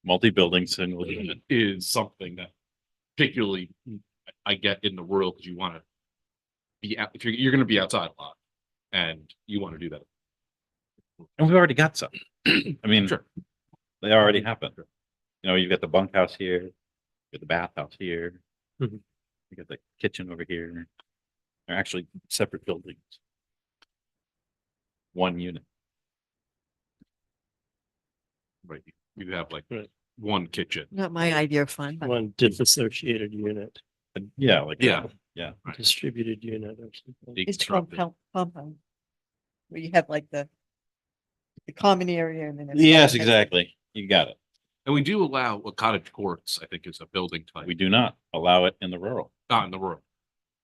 Multi-building single unit. is something that particularly I get in the rural, because you want to be out, if you're going to be outside a lot and you want to do that. And we've already got some. I mean, Sure. they already happen. You know, you've got the bunkhouse here, you got the bathhouse here, Mhm. you got the kitchen over here. They're actually separate buildings. One unit. Right. You have like Right. one kitchen. Not my idea of fun, but One disassociated unit, And yeah, like. Yeah. Yeah. Right. distributed unit or something. it's called Deconstructed. compound. Where you have like the common area and then. Yes, exactly. You got it. And we do allow cottage courts, I think, is a building type, We do not allow it in the rural, not in the rural.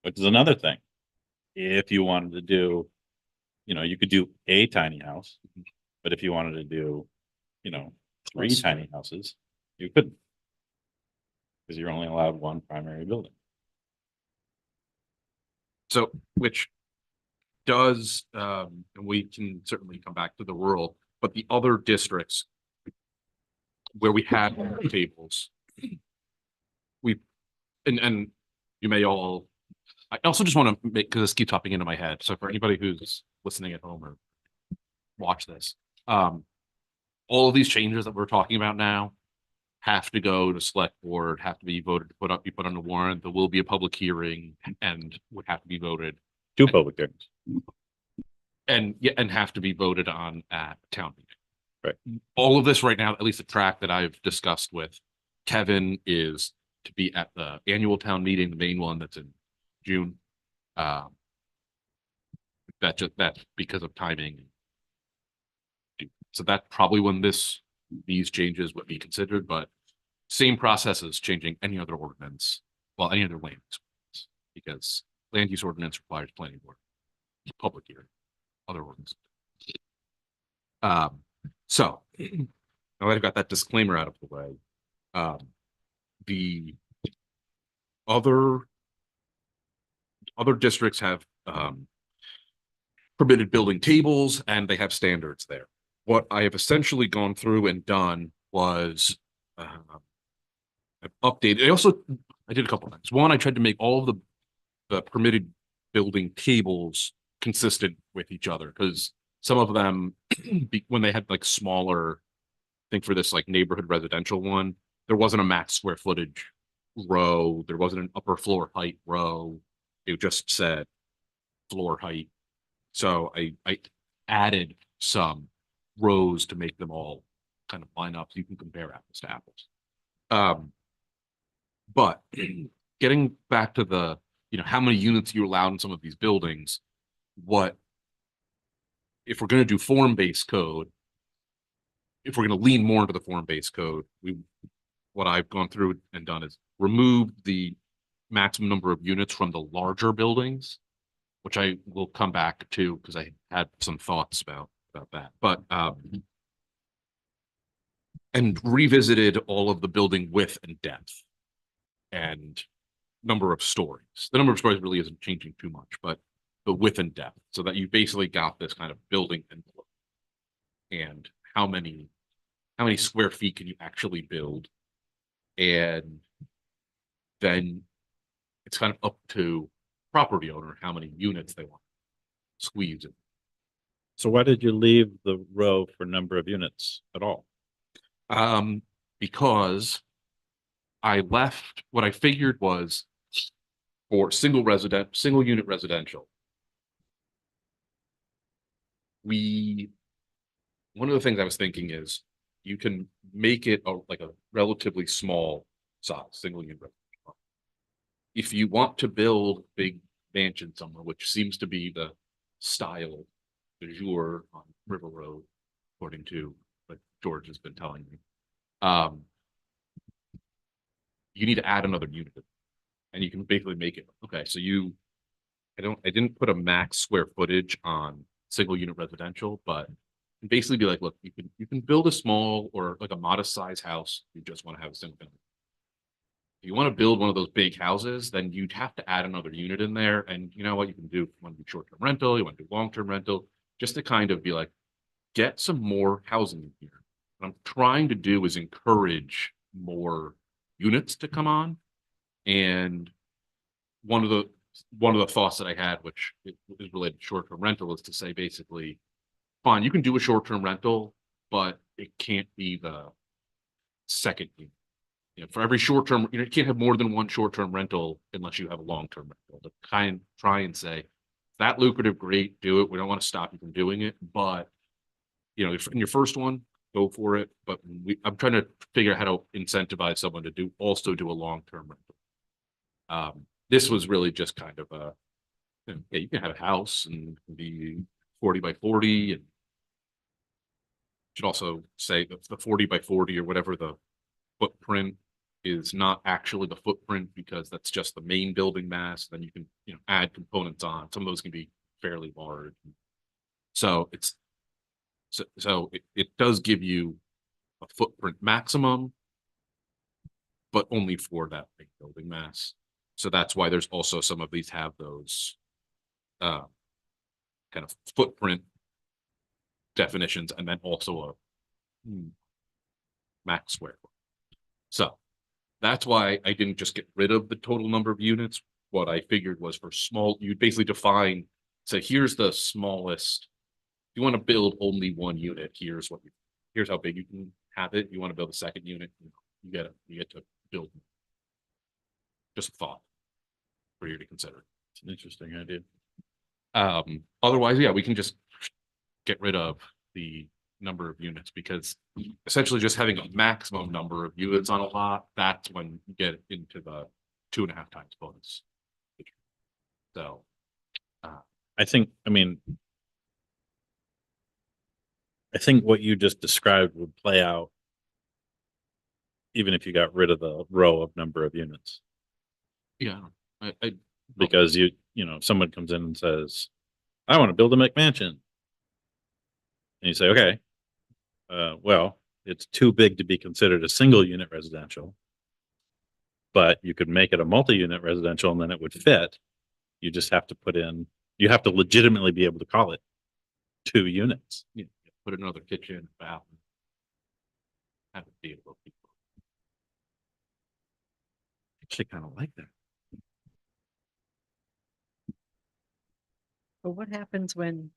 which is another thing. If you wanted to do, you know, you could do a tiny house, but if you wanted to do, you know, 3 Cluster. tiny houses, you couldn't. Because you're only allowed one primary building. So, which does, and we can certainly come back to the rural, but the other districts where we had tables, and you may all, I also just want to make, because this keeps popping into my head. So for anybody who's listening at home or watch this, all of these changes that we're talking about now have to go to select board, have to be voted, be put on the warrant. There will be a public hearing and would have to be voted. 2 public hearings. And yeah, and have to be voted on at town meeting. Right. All of this right now, at least the track that I've discussed with Kevin, is to be at the annual town meeting, the main one that's in June. That because of timing. So that's probably when these changes would be considered, but same process as changing any other ordinance, well, any other land use ordinance, because land use ordinance requires planning board, public hearing, other ordinance. So now that I've got that disclaimer out of the way, the other districts have permitted building tables and they have standards there. What I have essentially gone through and done was I've updated. I did a couple of things. One, I tried to make all of the permitted building tables consistent with each other, because some of them, when they had like smaller, I think for this like neighborhood residential one, there wasn't a max square footage row. There wasn't an upper floor height row. It just said floor height. So I added some rows to make them all kind of line up so you can compare apples to apples. But getting back to the, how many units you allowed in some of these buildings, if we're going to do form-based code, if we're going to lean more into the form-based code, what I've gone through and done is remove the maximum number of units from the larger buildings, which I will come back to because I had some thoughts about that. But and revisited all of the building width and depth and number of stories. The number of stories really isn't changing too much, but the width and depth, so that you basically got this kind of building envelope. And how many square feet can you actually build? And then it's kind of up to property owner how many units they want to squeeze in. So why did you leave the row for number of units at all? Because I left what I figured was for single unit residential. One of the things I was thinking is you can make it like a relatively small size, single unit residential. If you want to build big mansion somewhere, which seems to be the style du jour on River Road, according to what George has been telling me, you need to add another unit, and you can basically make it okay. So I didn't put a max square footage on single unit residential, but basically be like, look, you can build a small or like a modest size house. You just want to have a single family. If you want to build one of those big houses, then you'd have to add another unit in there. And you know what you can do? You want to do short-term rental, you want to do long-term rental, just to kind of be like, get some more housing in here. What I'm trying to do is encourage more units to come on. And one of the thoughts that I had, which is related to short-term rental, is to say basically, fine, you can do a short-term rental, but it can't be the second unit. For every short-term, you can't have more than one short-term rental unless you have a long-term rental. To kind of try and say, if that lucrative, great, do it. We don't want to stop you from doing it, but in your first one, go for it. But I'm trying to figure out how to incentivize someone to also do a long-term rental. This was really just kind of you can have a house and it can be 40 by 40, and should also say that the 40 by 40 or whatever the footprint is not actually the footprint, because that's just the main building mass. Then you can add components on. Some of those can be fairly large. So it does give you a footprint maximum, but only for that big building mass. So that's why there's also some of these have those kind of footprint definitions, and then also a max square foot. So that's why I didn't just get rid of the total number of units. What I figured was for small, you'd basically define, so here's the smallest. If you want to build only one unit, here's how big you can have it. You want to build a second unit, you get to build. Just a thought for you to consider. It's an interesting idea. Otherwise, yeah, we can just get rid of the number of units, because essentially just having a maximum number of units on a lot, that's when you get into the 2.5 times bonus. So I think what you just described would play out even if you got rid of the row of number of units. yeah, Because if someone comes in and says, I want to build a McMansion. And you say, okay, well, it's too big to be considered a single unit residential, but you could make it a multi-unit residential and then it would fit. You just have to you have to legitimately be able to call it 2 units. yeah, put another kitchen, bathroom, have it be able to. Actually kind of like that. But what happens when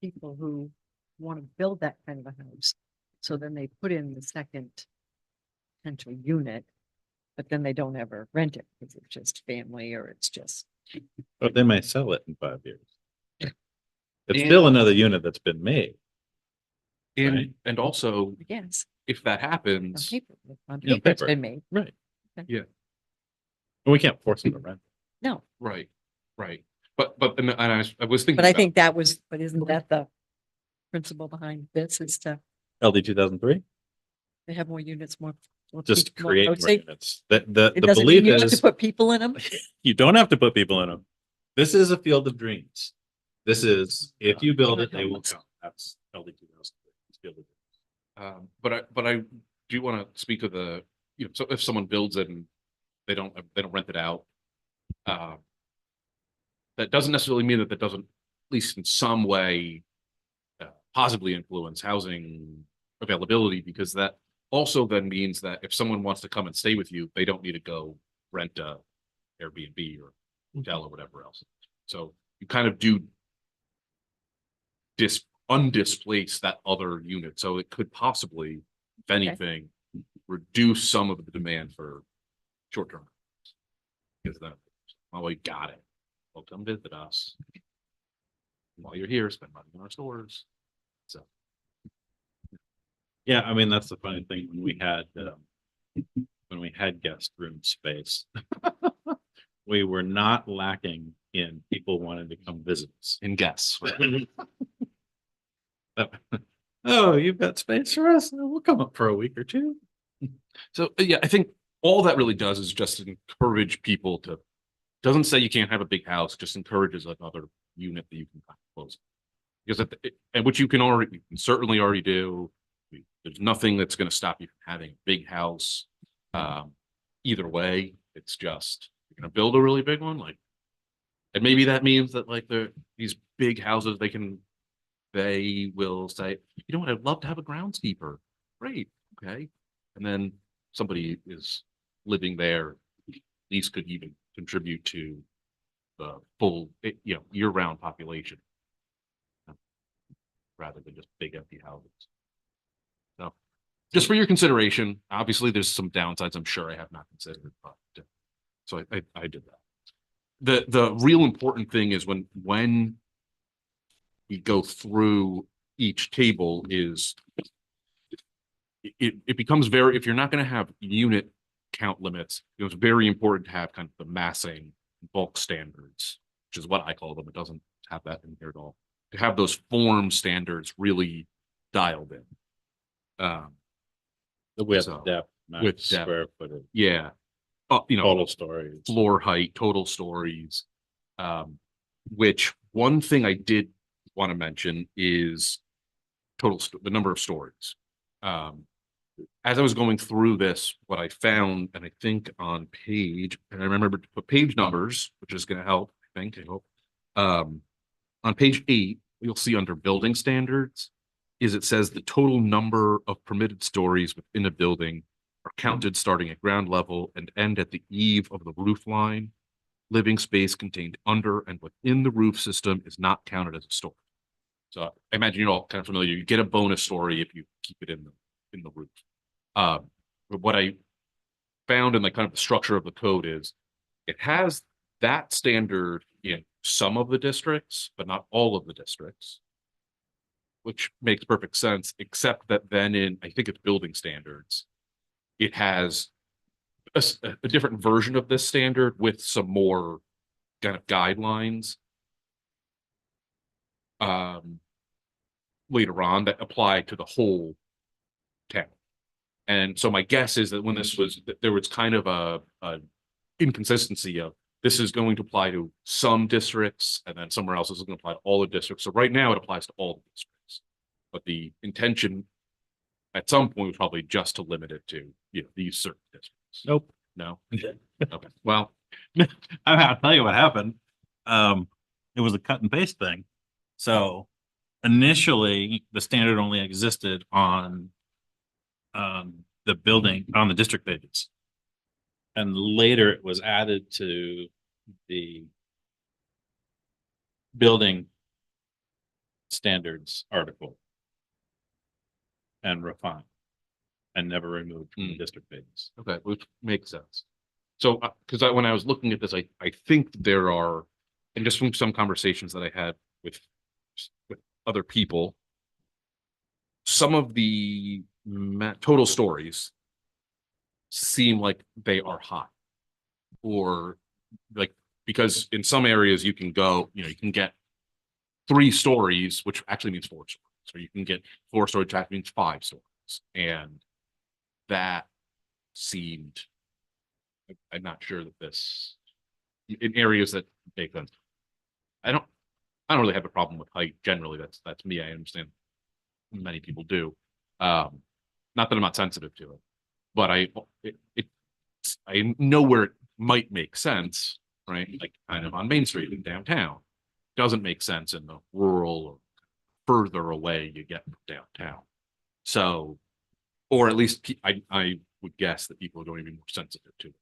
people who want to build that kind of a house, so then they put in the second potential unit, but then they don't ever rent it because it's just family or it's just, But they may sell it in 5 years. It's And- still another unit that's been made. Right. And also, Yes. if that On happens, paper, on Yeah, paper it's paper. been made. Right. Okay. Yeah. And we can't force them to rent. No, right, right. But, and I was thinking. but I about- think that was, but isn't that the principle behind this is to, LD 2003, they have more units, more. just people, more create more housing. units. The It doesn't mean belief you have to is put people in them. you don't have to put people in them. This is a field of dreams. This is, if you build it, they will come. That's LD 2003. It's field of dreams. But I do want to speak to the, so if someone builds it and they don't rent it out. That doesn't necessarily mean that doesn't, at least in some way, positively influence housing availability, because that also then means that if someone wants to come and stay with you, they don't need to go rent a Airbnb or hotel or whatever else. So you kind of do undisplace that other unit. So it could possibly, if anything, reduce some of the demand for short-term. Because then, well, we got it. Well, come visit us. While you're here, spend money in our stores. So, Yeah, I mean, that's the funny thing when we had guest room space. We were not lacking in people wanting to come visit us. and guess. Oh, you've got space for us? We'll come up for a week or two. So, yeah, I think all that really does is just encourage people to, doesn't say you can't have a big house, just encourages another unit that you can kind of close. Because and which you can certainly already do. There's nothing that's going to stop you from having a big house. Either way, it's just, you're going to build a really big one, like, and maybe that means that like these big houses, they will say, you know what, I'd love to have a groundskeeper. Great, okay. And then somebody is living there, these could even contribute to the full, year-round population. Rather than just big empty houses. So, just for your consideration, obviously there's some downsides I'm sure I have not considered, but so I did that. The real important thing is when we go through each table is it becomes very, if you're not going to have unit count limits, it was very important to have kind of the massing bulk standards, which is what I call them. It doesn't have that in here at all. To have those form standards really dialed in. The width, So, depth, max width, depth. square footage, Yeah. total stories. Floor height, total stories. Which one thing I did want to mention is the number of stories. As I was going through this, what I found, and I think on page, and I remember to put page numbers, which is going to help, I hope. On page 8, you'll see under building standards, it says the total number of permitted stories within a building are counted starting at ground level and end at the eave of the roof line. Living space contained under and within the roof system is not counted as a story. So I imagine you're all kind of familiar. You get a bonus story if you keep it in the roof. But what I found in the kind of the structure of the code is it has that standard in some of the districts, but not all of the districts, which makes perfect sense, except that then in, I think it's building standards, it has a different version of this standard with some more kind of guidelines later on that apply to the whole town. And so my guess is that when there was kind of a inconsistency of this is going to apply to some districts and then somewhere else is going to apply to all the districts. So right now it applies to all the districts, but the intention at some point was probably just to limit it to, these certain districts. Nope. No. Okay. Well, I'll tell you what happened. It was a cut and paste thing. So initially, the standard only existed on the building, on the district pages. And later it was added to the building standards article and refined and never removed from the district pages. okay, which makes sense. So, because when I was looking at this, I think there are, and just from some conversations that I had with with other people, some of the total stories seem like they are high, or like, because in some areas you can go, you can get 3 stories, which actually means 4 stories. So you can get 4-story track means 5 stories. And that seemed, I'm not sure that this, in areas that make sense. I don't really have a problem with height generally. That's me. I understand many people do. Not that I'm not sensitive to it, but I know where it might make sense, right? Like kind of on Main Street in downtown. Doesn't make sense in the rural or further away you get from downtown. So, or at least I would guess that people are going to be more sensitive to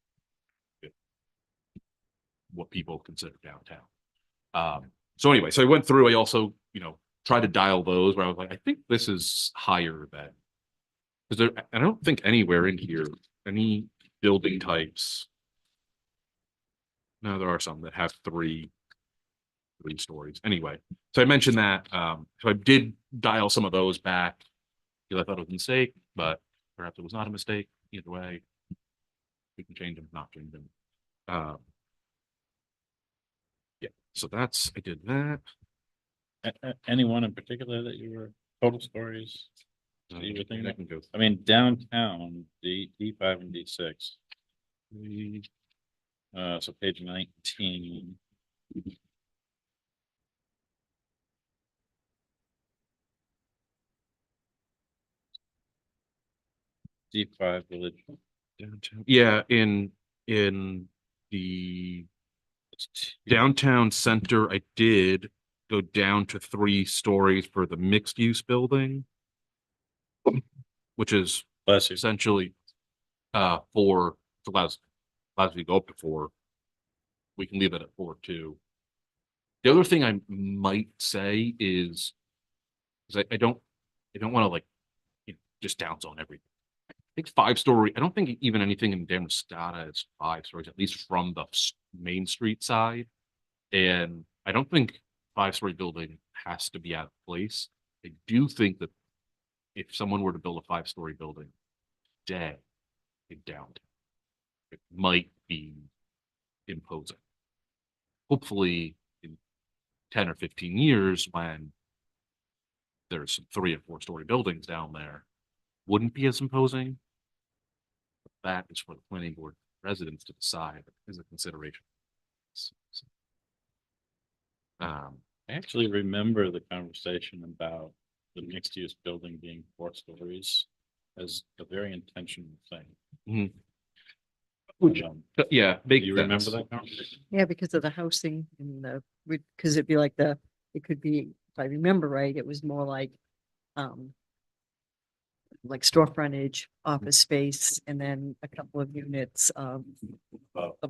what people consider downtown. So anyway, so I went through, I also, tried to dial those where I was like, I think this is higher than, because I don't think anywhere in here, any building types. No, there are some that have 3 stories. Anyway, so I mentioned that, so I did dial some of those back because I thought it was a mistake, but perhaps it was not a mistake. Either way, we can change them, not change them. Yeah, so I did that. Anyone in particular that you were total stories? that you were thinking I of? can go I mean, downtown, D5 and D6. So page 19. D5 village. downtown. Yeah, in the downtown center, I did go down to 3 stories for the mixed use building, which is Bless you. essentially 4, allows you to go up to 4. We can leave it at 4 too. The other thing I might say is I don't want to like just downzone everything. I think 5-story. I don't think even anything in Damascata is 5 stories, at least from the Main Street side. And I don't think 5-story building has to be out of place. I do think that if someone were to build a 5-story building today in downtown, it might be imposing. Hopefully in 10 or 15 years, when there's some 3 and 4-story buildings down there, wouldn't be as imposing. But that is for the planning board residents to decide as a consideration. I actually remember the conversation about the mixed use building being 4 stories as a very intentional thing. Which, yeah, Do you remember that conversation? Yeah, because of the housing and because it'd be like it could be, if I remember right, it was more like store frontage, office space, and then a couple of units of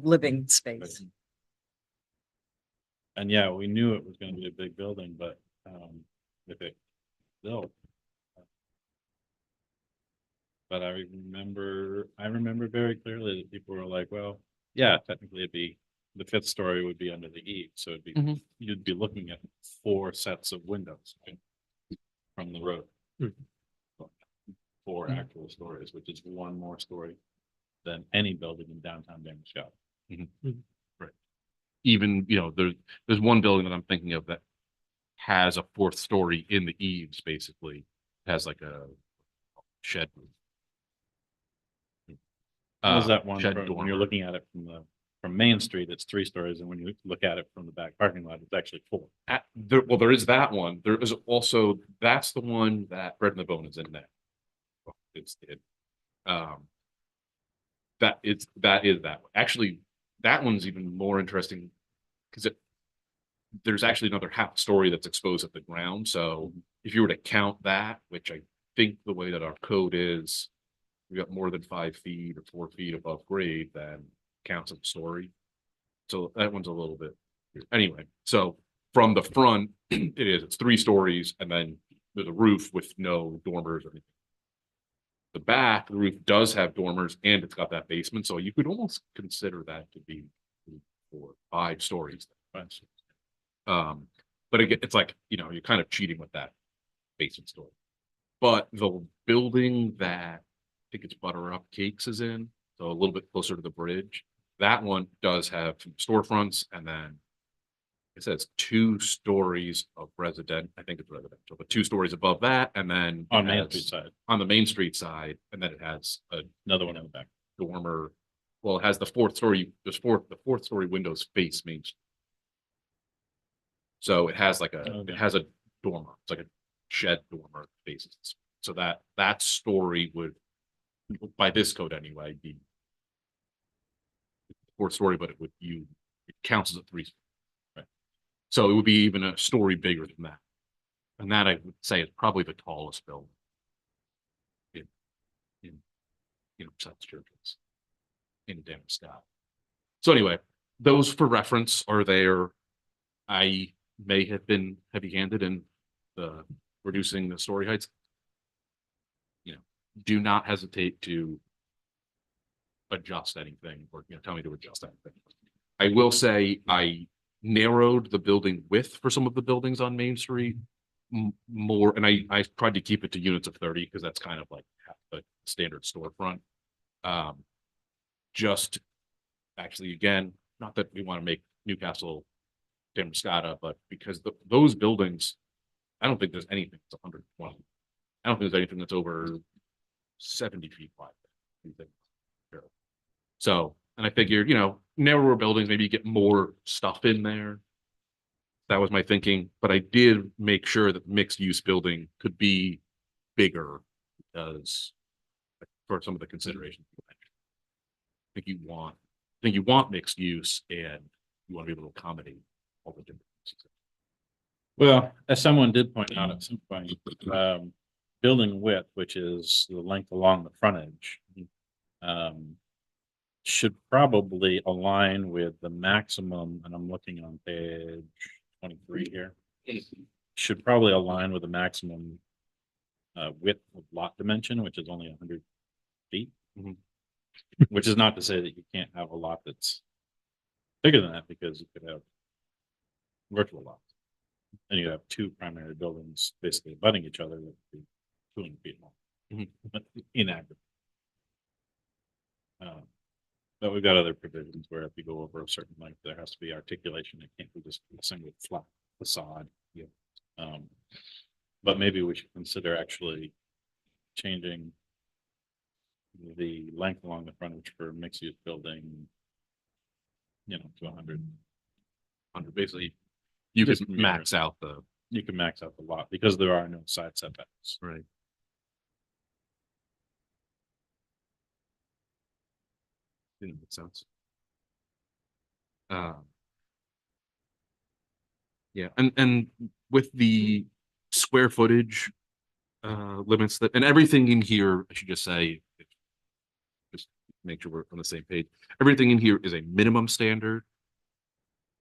living space. And yeah, we knew it was gonna be a big building, but if it built. But I remember very clearly that people were like, well, yeah, technically the 5th story would be under the eave, so it'd be, Mhm. you'd be looking at 4 sets of windows from the road. 4 actual stories, which is 1 more story than any building in downtown Damascus. Right. Even, there's one building that I'm thinking of that has a 4th story in the eaves, basically. It has like a shed roof. What was that one, shed when dormer. you're looking at it from Main Street, it's 3 stories, and when you look at it from the back parking lot, it's actually 4. Well, there is that one. There is also, that's the one that Bread and the Bone is in there. That is that one. Actually, that one's even more interesting because there's actually another half story that's exposed at the ground. So if you were to count that, which I think the way that our code is, we got more than 5 feet or 4 feet above grade, then counts as a story. So that one's a little bit weird. Anyway. So from the front, it's 3 stories, and then there's a roof with no dormers or anything. The back, the roof does have dormers, and it's got that basement, so you could almost consider that to be 4, 5 stories. But again, it's like, you know, you're kind of cheating with that basement story. But the building that I think it's Butter Up Cakes is in, so a little bit closer to the bridge, that one does have some storefronts, and then it says 2 stories of I think it's residential, but 2 stories above that, and then it On Main has- Street side, on the Main Street side, and then it has a another one in the back. dormer. Well, it has the 4th story, the 4th story windows face Main Street. So it has like Okay. it has a dormer. It's like a shed dormer faces. So that story would, by this code anyway, be 4th story, but it counts as a 3. Right. So it would be even a story bigger than that. And that I would say is probably the tallest building South Churches in Scott. So anyway, those for reference are there. I may have been heavy-handed in the reducing the story heights. You know, do not hesitate to adjust anything or, you know, tell me to adjust anything. I will say I narrowed the building width for some of the buildings on Main Street more, and I tried to keep it to units of 30 because that's kind of like a standard storefront. Just actually, again, not that we want to make Newcastle Damariscotta, but because those buildings, I don't think there's anything that's 120. I don't think there's anything that's over 70 feet wide. So, and I figured, you know, narrower buildings, maybe you get more stuff in there. That was my thinking, but I did make sure that mixed use building could be bigger because for some of the considerations. I think you want mixed use and you want to be able to accommodate all the different uses. Well, as someone did point out at some point, building width, which is the length along the frontage, should probably align with the maximum, and I'm looking on page 23 here. Should probably align with the maximum width of lot dimension, which is only 100 feet. Mhm. Which is not to say that you can't have a lot that's bigger than that, because you could have virtual lots. And you have 2 primary buildings basically abutting each other that would be 200 feet long. Inactive. But we've got other provisions where if you go over a certain length, there has to be articulation. It can't be just a single flat facade. Yeah. But maybe we should consider actually changing the length along the frontage for mixed use building, you know, to 100. Basically, you Just could mirror. max out You can max out the lot because there are no side setbacks. right. Didn't make sense. Yeah, and with the square footage limits that, and everything in here, I should just say, just make sure we're on the same page. Everything in here is a minimum standard.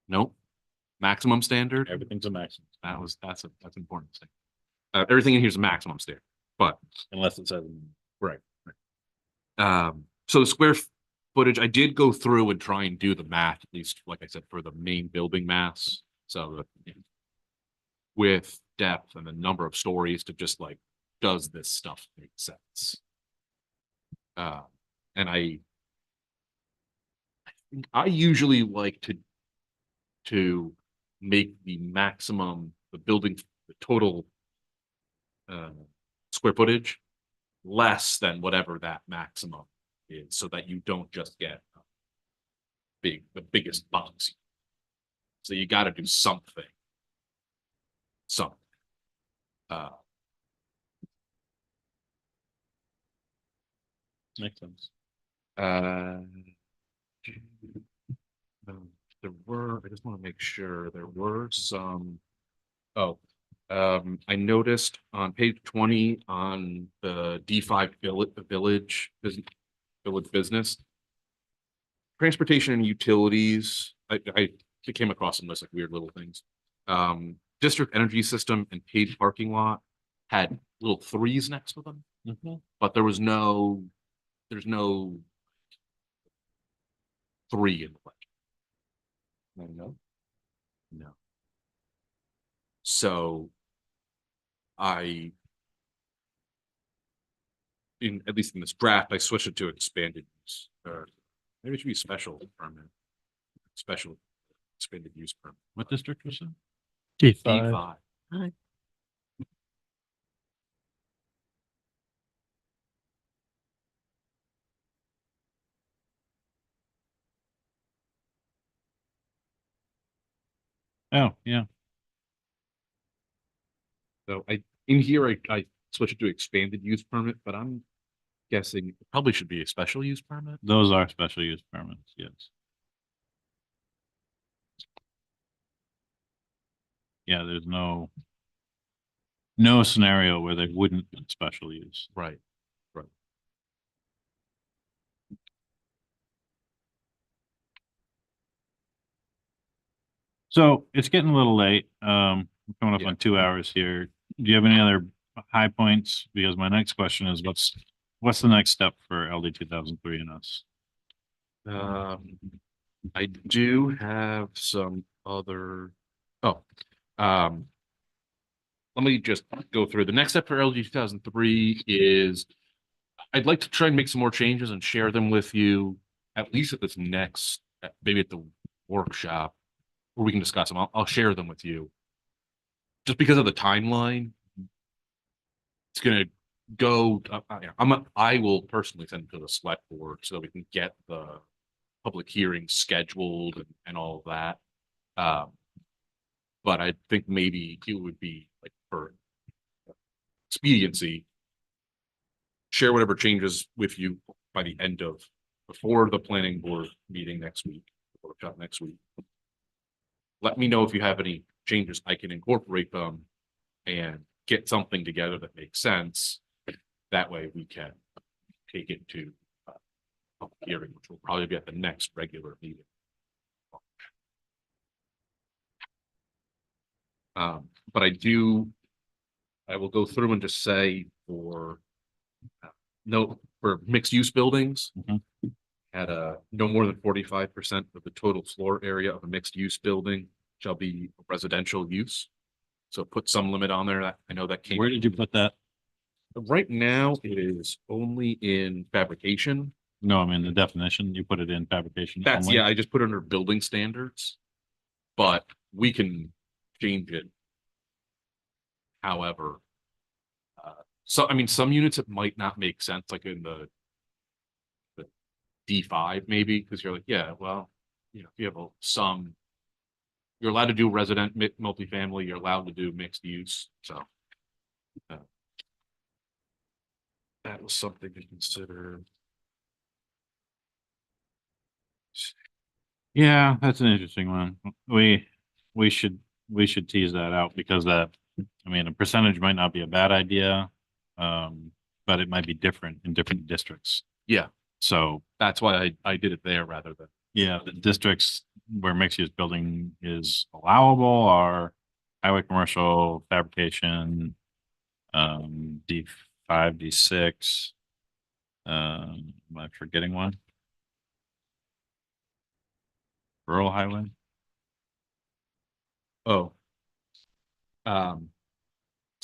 No, maximum standard. Everything's a maximum That's an important thing. Everything in here is a maximum standard, but unless it says. right. So the square footage, I did go through and try and do the math, at least like I said, for the main building mass. So with depth and the number of stories to just like, does this stuff make sense? And I think I usually like to make the maximum, the total square footage less than whatever that maximum is, so that you don't just get the biggest box. So you got to do something. Makes sense. I just want to make sure there were some. I noticed on page 20 on the D5 village business. Transportation and utilities, I came across some like weird little things. District energy system and paid parking lot had little 3s next to them, but there's no 3 in the budget. No. So at least in this draft, I switched it to expanded use, or maybe it should be special permit. Special expanded use permit. What district was it? D5. D5. Oh, yeah. So in here, I switched it to expanded use permit, but I'm guessing it probably should be a special use permit. Those are special use permits, yes. Yeah, there's no scenario where they wouldn't be special use. Right. So it's getting a little late. We're coming up Yeah. on 2 hours here. Do you have any other high points? Because my next question is what's the next step for LD 2003 and us? I do have some other, let me just go through. The next step for LG 2003 is I'd like to try and make some more changes and share them with you, at least at this next, maybe at the workshop, where we can discuss them. I'll share them with you. Just because of the timeline, it's gonna go, I will personally send it to the select board so that we can get the public hearing scheduled and all of that. But I think maybe it would be like for expediency, share whatever changes with you by the end of, before the planning board meeting next week, workshop next week. Let me know if you have any changes. I can incorporate them and get something together that makes sense. That way we can take it to public hearing, which will probably be at the next regular meeting. But I will go through and just say for mixed use buildings, Mhm. at no more than 45% of the total floor area of a mixed use building shall be residential use. So put some limit on there. I know that came. Where did you put that? Right now, it is only in fabrication. No, I mean the definition, you put it in fabrication. That's, only? yeah, I just put it under building standards. But we can change it. However, so I mean, some units it might not make sense, like in the D5 maybe, because you're like, yeah, well, if you have you're allowed to do resident multifamily, you're allowed to do mixed use, so. That was something to consider. Yeah, that's an interesting one. We should tease that out because I mean, a percentage might not be a bad idea. But it might be different in different districts. Yeah. So That's why I did it there rather than. yeah, the districts where mixed use building is allowable are highway commercial fabrication, D5, D6. Am I forgetting one? Rural highway? Oh.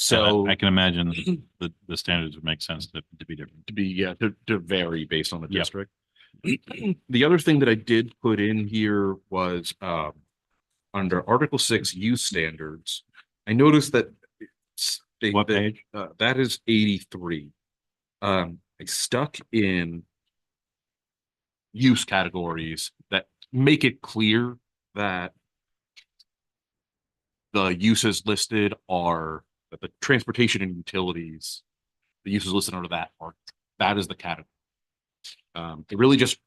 So I can imagine the standards would make sense to be different. to be, yeah, to vary based on the Yep. district. The other thing that I did put in here was, under Article 6 use standards, I noticed that What page? that is 83. I stuck in use categories that make it clear that the uses listed are that the transportation and utilities, the uses listed under that is the category. It really just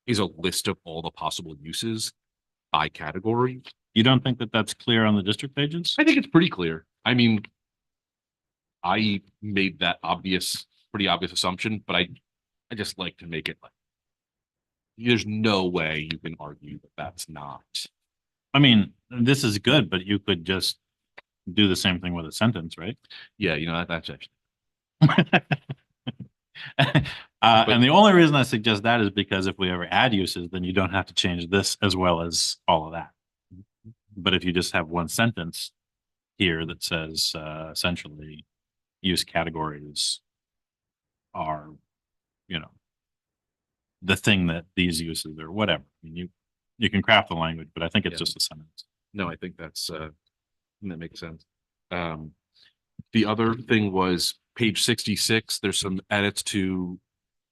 is a list of all the possible uses by category. You don't think that that's clear on the district pages? I think it's pretty clear. I mean, I made that pretty obvious assumption, but I just like to make it like, there's no way you can argue that that's not. I mean, this is good, but you could just do the same thing with a sentence, right? Yeah, that's actually. And the only reason I suggest that is because if we ever add uses, then you don't have to change this as well as all of that. But if you just have one sentence, here that says, essentially, use categories are, you know, the thing that these uses or whatever. I mean, you can craft the language, but I think it's Yeah. just a sentence. No, I think that makes sense. The other thing was page 66, there's some edits to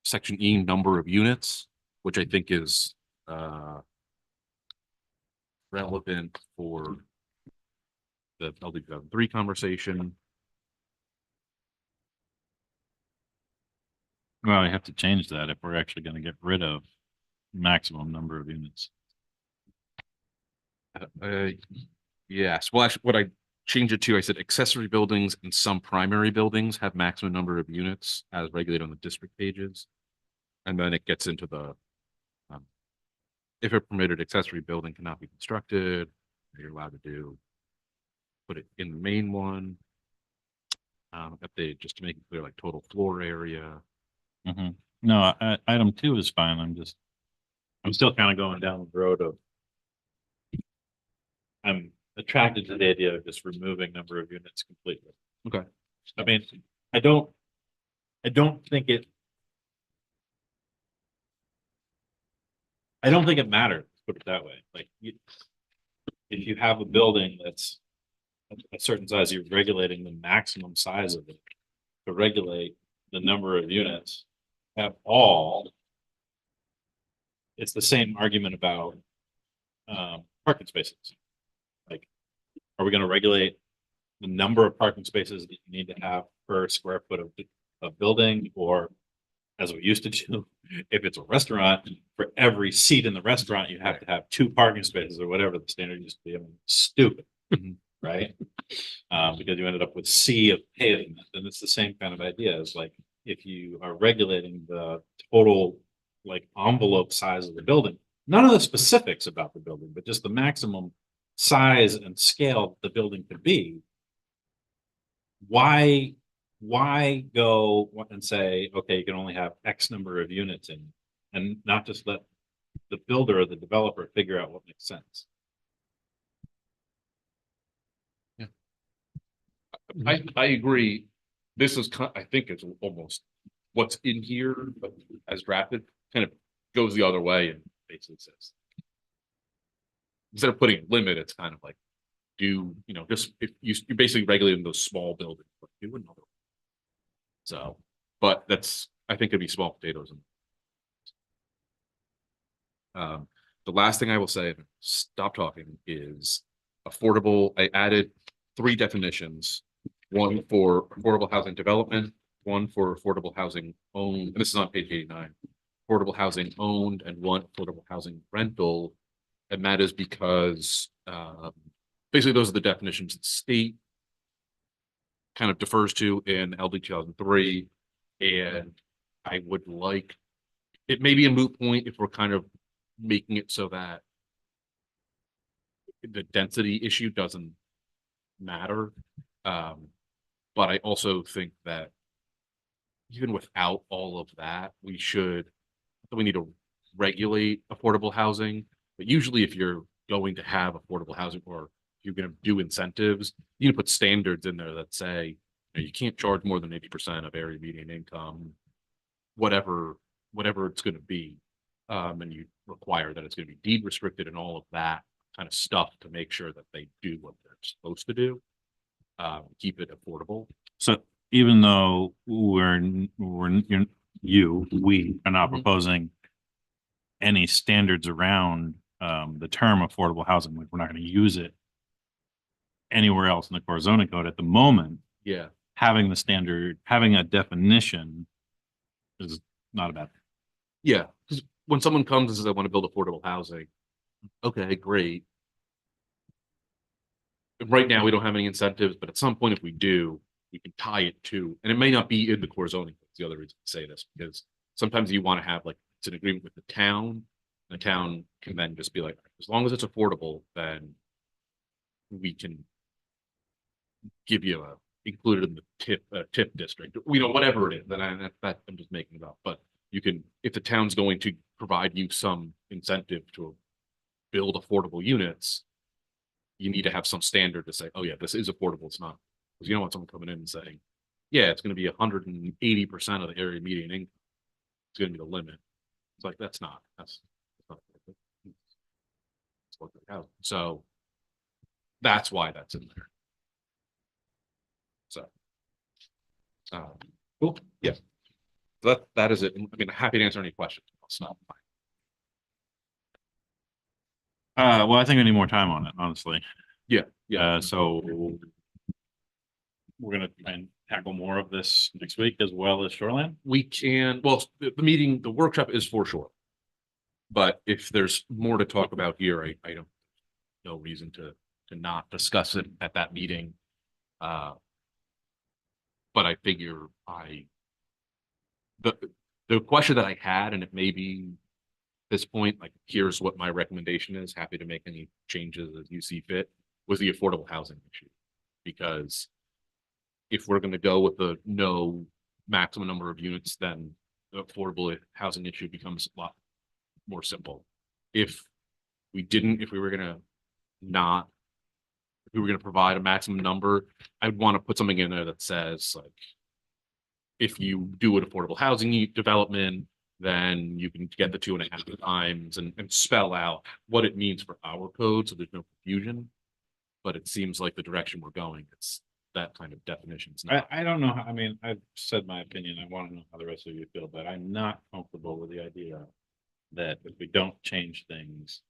section E, number of units, which I think is relevant for the LD 2003 conversation. Well, I have to change that if we're actually gonna get rid of maximum number of units. Yes, well, actually, what I changed it to, I said accessory buildings and some primary buildings have maximum number of units as regulated on the district pages. And then it gets into the if a permitted accessory building cannot be constructed, you're allowed to do, put it in the main one. Update just to make it clear, like total floor area. Mhm. No, item 2 is fine. I'm still kind of going down the road of I'm attracted to the idea of just removing number of units completely. Okay. I mean, I don't think it matters, put it that way. Like, if you have a building that's a certain size, you're regulating the maximum size of it. To regulate the number of units at all. It's the same argument about parking spaces. Like, are we gonna regulate the number of parking spaces that you need to have per square foot of building, or as we used to do, if it's a restaurant, for every seat in the restaurant, you have to have 2 parking spaces or whatever the standard used to be. I mean, stupid, right? Because you ended up with sea of pavement, and it's the same kind of idea. It's like, if you are regulating the total like envelope size of the building, none of the specifics about the building, but just the maximum size and scale the building could be. Why go and say, okay, you can only have X number of units in, and not just let the builder or the developer figure out what makes sense? I agree. This is, I think it's almost what's in here, but as drafted, kind of goes the other way and basically says, instead of putting a limit, it's kind of like, just if you're basically regulating those small buildings, but do another one. So, but I think it'd be small potatoes. And the last thing I will say, and stop talking, is affordable. I added 3 definitions. One for affordable housing development, one for affordable housing owned, and this is on page 89, affordable housing owned, and one affordable housing rental. And that is because basically those are the definitions that state kind of defers to in LD 2003. And I would like, it may be a moot point if we're kind of making it so that the density issue doesn't matter. But I also think that even without all of that, we need to regulate affordable housing. But usually if you're going to have affordable housing, or you're going to do incentives, you need to put standards in there that say, you can't charge more than 80% of area median income, whatever it's going to be. And you require that it's going to be deed restricted and all of that kind of stuff to make sure that they do what they're supposed to do. Keep it affordable. So even though we are not proposing any standards around the term affordable housing, like we're not going to use it anywhere else in the core zoning code at the moment, Yeah. having a definition is not a bad thing. Yeah. Because when someone comes and says, I want to build affordable housing, okay, great. Right now, we don't have any incentives, but at some point, if we do, we can tie it to, and it may not be in the core zoning. That's the other reason to say this, because sometimes you want to have it's an agreement with the town. The town can then just be like, as long as it's affordable, then we can give you included in the tip district, whatever it is. Then that I'm just making it up, but you can, if the town's going to provide you some incentive to build affordable units, you need to have some standard to say, oh yeah, this is affordable, it's not. Because you don't want someone coming in and saying, yeah, it's gonna be 180% of the area median income. It's gonna be the limit. It's like, that's not. It's what they have. So that's why that's in there. So. Cool, yeah. That is it. I mean, happy to answer any questions. It's not fine. Well, I think we need more time on it, honestly. Yeah. So we're gonna try and tackle more of this next week as well as shoreline. We can, well, the meeting, the workshop is for sure. But if there's more to talk about here, I don't, no reason to not discuss it at that meeting. But I figure the question that I had, and it may be this point, like, here's what my recommendation is, happy to make any changes as you see fit, was the affordable housing issue. Because if we're gonna go with the no maximum number of units, then the affordable housing issue becomes a lot more simple. If we were gonna provide a maximum number, I'd want to put something in there that says, like, if you do an affordable housing development, then you can get the 2.5 times and spell out what it means for our code, so there's no confusion. But it seems like the direction we're going, it's that kind of definition. It's not. I don't know, I mean, I've said my opinion, I want to know how the rest of you feel, but I'm not comfortable with the idea that if we don't change things,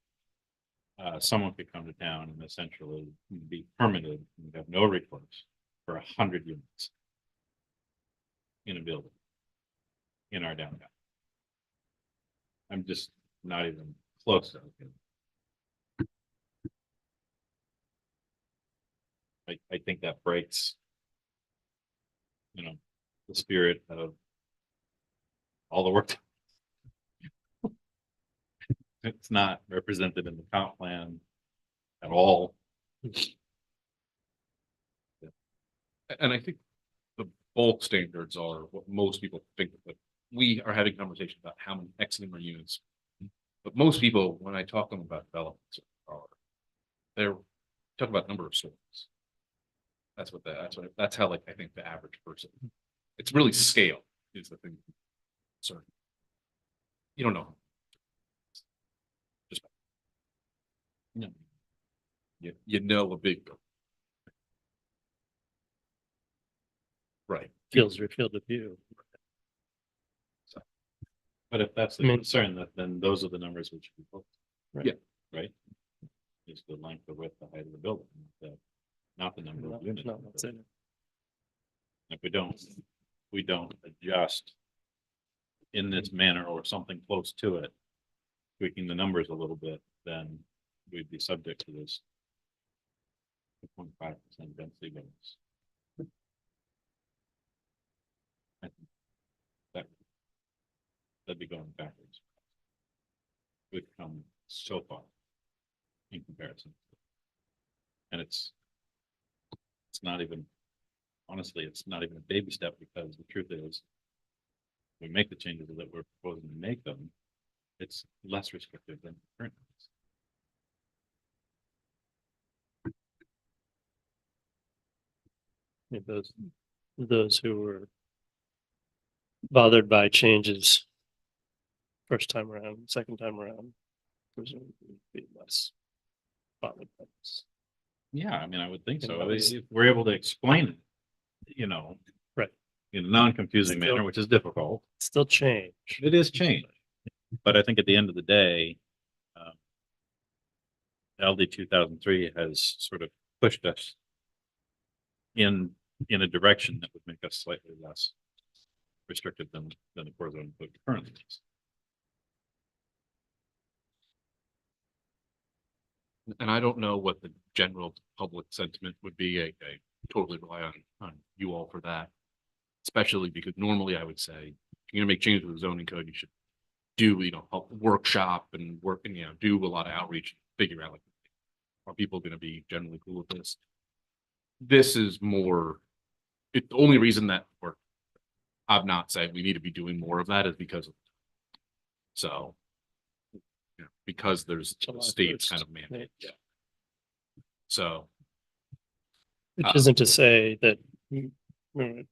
someone could come to town and essentially be permitted and have no recourse for 100 units in a building in our downtown. I'm just not even close to it. I think that breaks, the spirit of all the work. It's not represented in the comp plan at all. And I think the bulk standards are what most people think of, but we are having conversations about how many X number of units. But most people, when I talk to them about developments, they're talking about number of stories. That's how, like, I think the average person, it's really scale is the thing. Sorry. You don't know. Just, you know a big building. Right. Fields your field of view. But if that's the I mean- concern, then those are the numbers which we focus. Right. Yeah. Right? Is the length, the width, the height of the building, not the number of units. No, that's it. If we don't adjust in this manner or something close to it, tweaking the numbers a little bit, then we'd be subject to this 0.5% density bonus. I think that'd be going backwards. We've come so far in comparison. And it's not even, honestly, it's not even a baby step, because the truth is, we make the changes that we're proposing to make them, it's less restrictive than current. Yeah, those who were bothered by changes first time around, second time around, presumably would be less bothered by this. Yeah, I mean, I would think You so. know, it's- If we're able to explain it, Right. in a non-confusing Still- manner, which is difficult. Still change. It is change. But I think at the end of the day, LD 2003 has sort of pushed us in a direction that would make us slightly less restrictive than the core zone code currently is. And I don't know what the general public sentiment would be. I totally rely on you all for that. Especially because normally I would say, if you're gonna make changes to the zoning code, you should do, help workshop and work and, do a lot of outreach, figure out, like, are people gonna be generally cool with this? This is more, the only reason that I'm not saying we need to be doing more of that is because of, so, because there's July states 1st. kind of mandate. Yeah. So, Which Uh, isn't to say that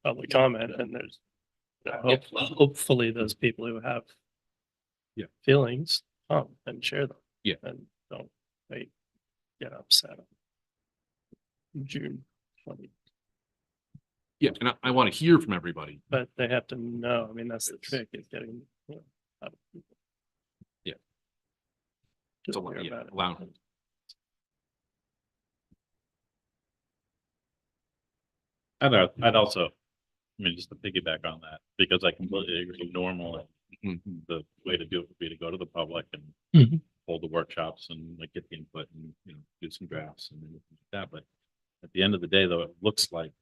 public comment and there's hopefully those people who have Yeah. feelings come and share them. Yeah. And don't wait, get upset on June 20. yeah, and I want to hear from everybody. But they have to know, I mean, that's the trick is getting, out of people. Yeah. Just So, hear yeah, about it. allow- I'd also, I mean, just to piggyback on that, because I completely agree, normally Mhm. the way to do it would be to go to the public and Mhm. hold the workshops and like get the input and, do some drafts and everything like that. But at the end of the day, though, it looks like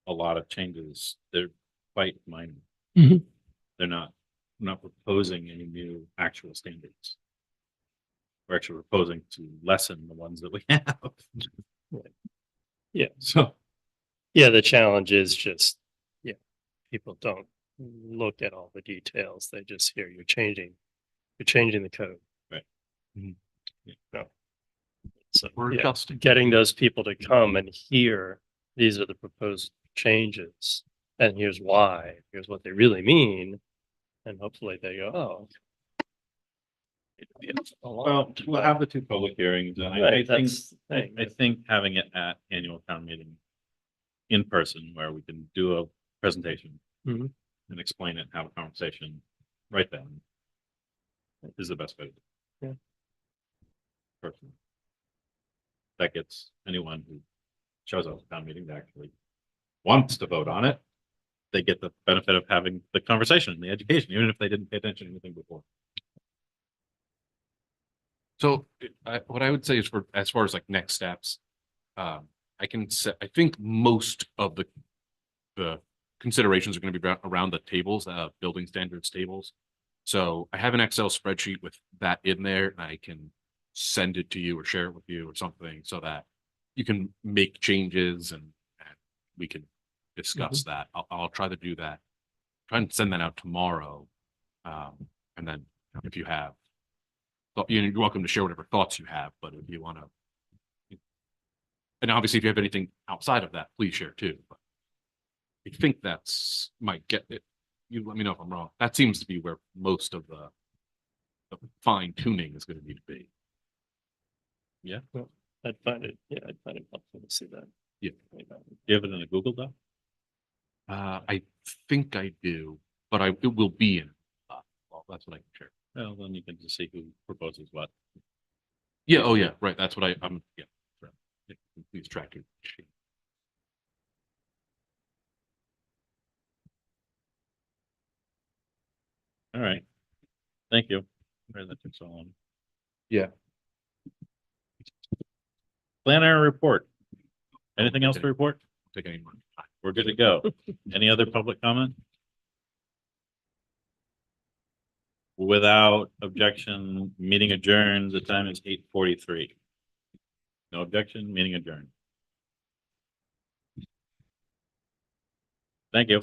a lot of changes, they're quite minor. Mhm. They're not proposing any new actual standards. We're actually proposing to lessen the ones that we have. Yeah. So, Yeah, the challenge is just, people don't look at all the details. They just hear you're changing the code. Right. Mhm. No. So We're yeah, adjusting. getting those people to come and hear, these are the proposed changes. And here's why, here's what they really mean. And hopefully they go, oh. well, we'll have the two public hearings and I Right, think, that's the thing. I think having it at annual town meeting in person where we can do a presentation Mhm. and explain it, have a conversation right then is the best way. To do it. Yeah. Personally. That gets anyone who shows up at town meeting that actually wants to vote on it. They get the benefit of having the conversation, the education, even if they didn't pay attention to anything before. So what I would say is as far as like next steps, I can say, I think most of the considerations are going to be around the tables, building standards tables. So I have an Excel spreadsheet with that in there and I can send it to you or share it with you or something so that you can make changes and we can discuss that. I'll try to do that. Try and send that out tomorrow. And then if you have, you're welcome to share whatever thoughts you have, but if you want to, and obviously if you have anything outside of that, please share too. But I think that's might get it. You let me know if I'm wrong. That seems to be where most of the fine tuning is going to need to be. I'd find it helpful to see that. Yeah. Do you have it in a Google Doc? I think I do, but it will be in. Well, that's what I can share. Well, then you can just see who proposes what. Yeah. Oh, yeah. Right. That's what I'm. Yeah. Right. Yeah, please track it. All right. Thank you. Sorry that took so long. Yeah. Planner report. Anything else to report? Take any more. We're good to go. Any other public comment? Without objection, meeting adjourned. The time is 8:43. No objection, meeting adjourned. Thank you.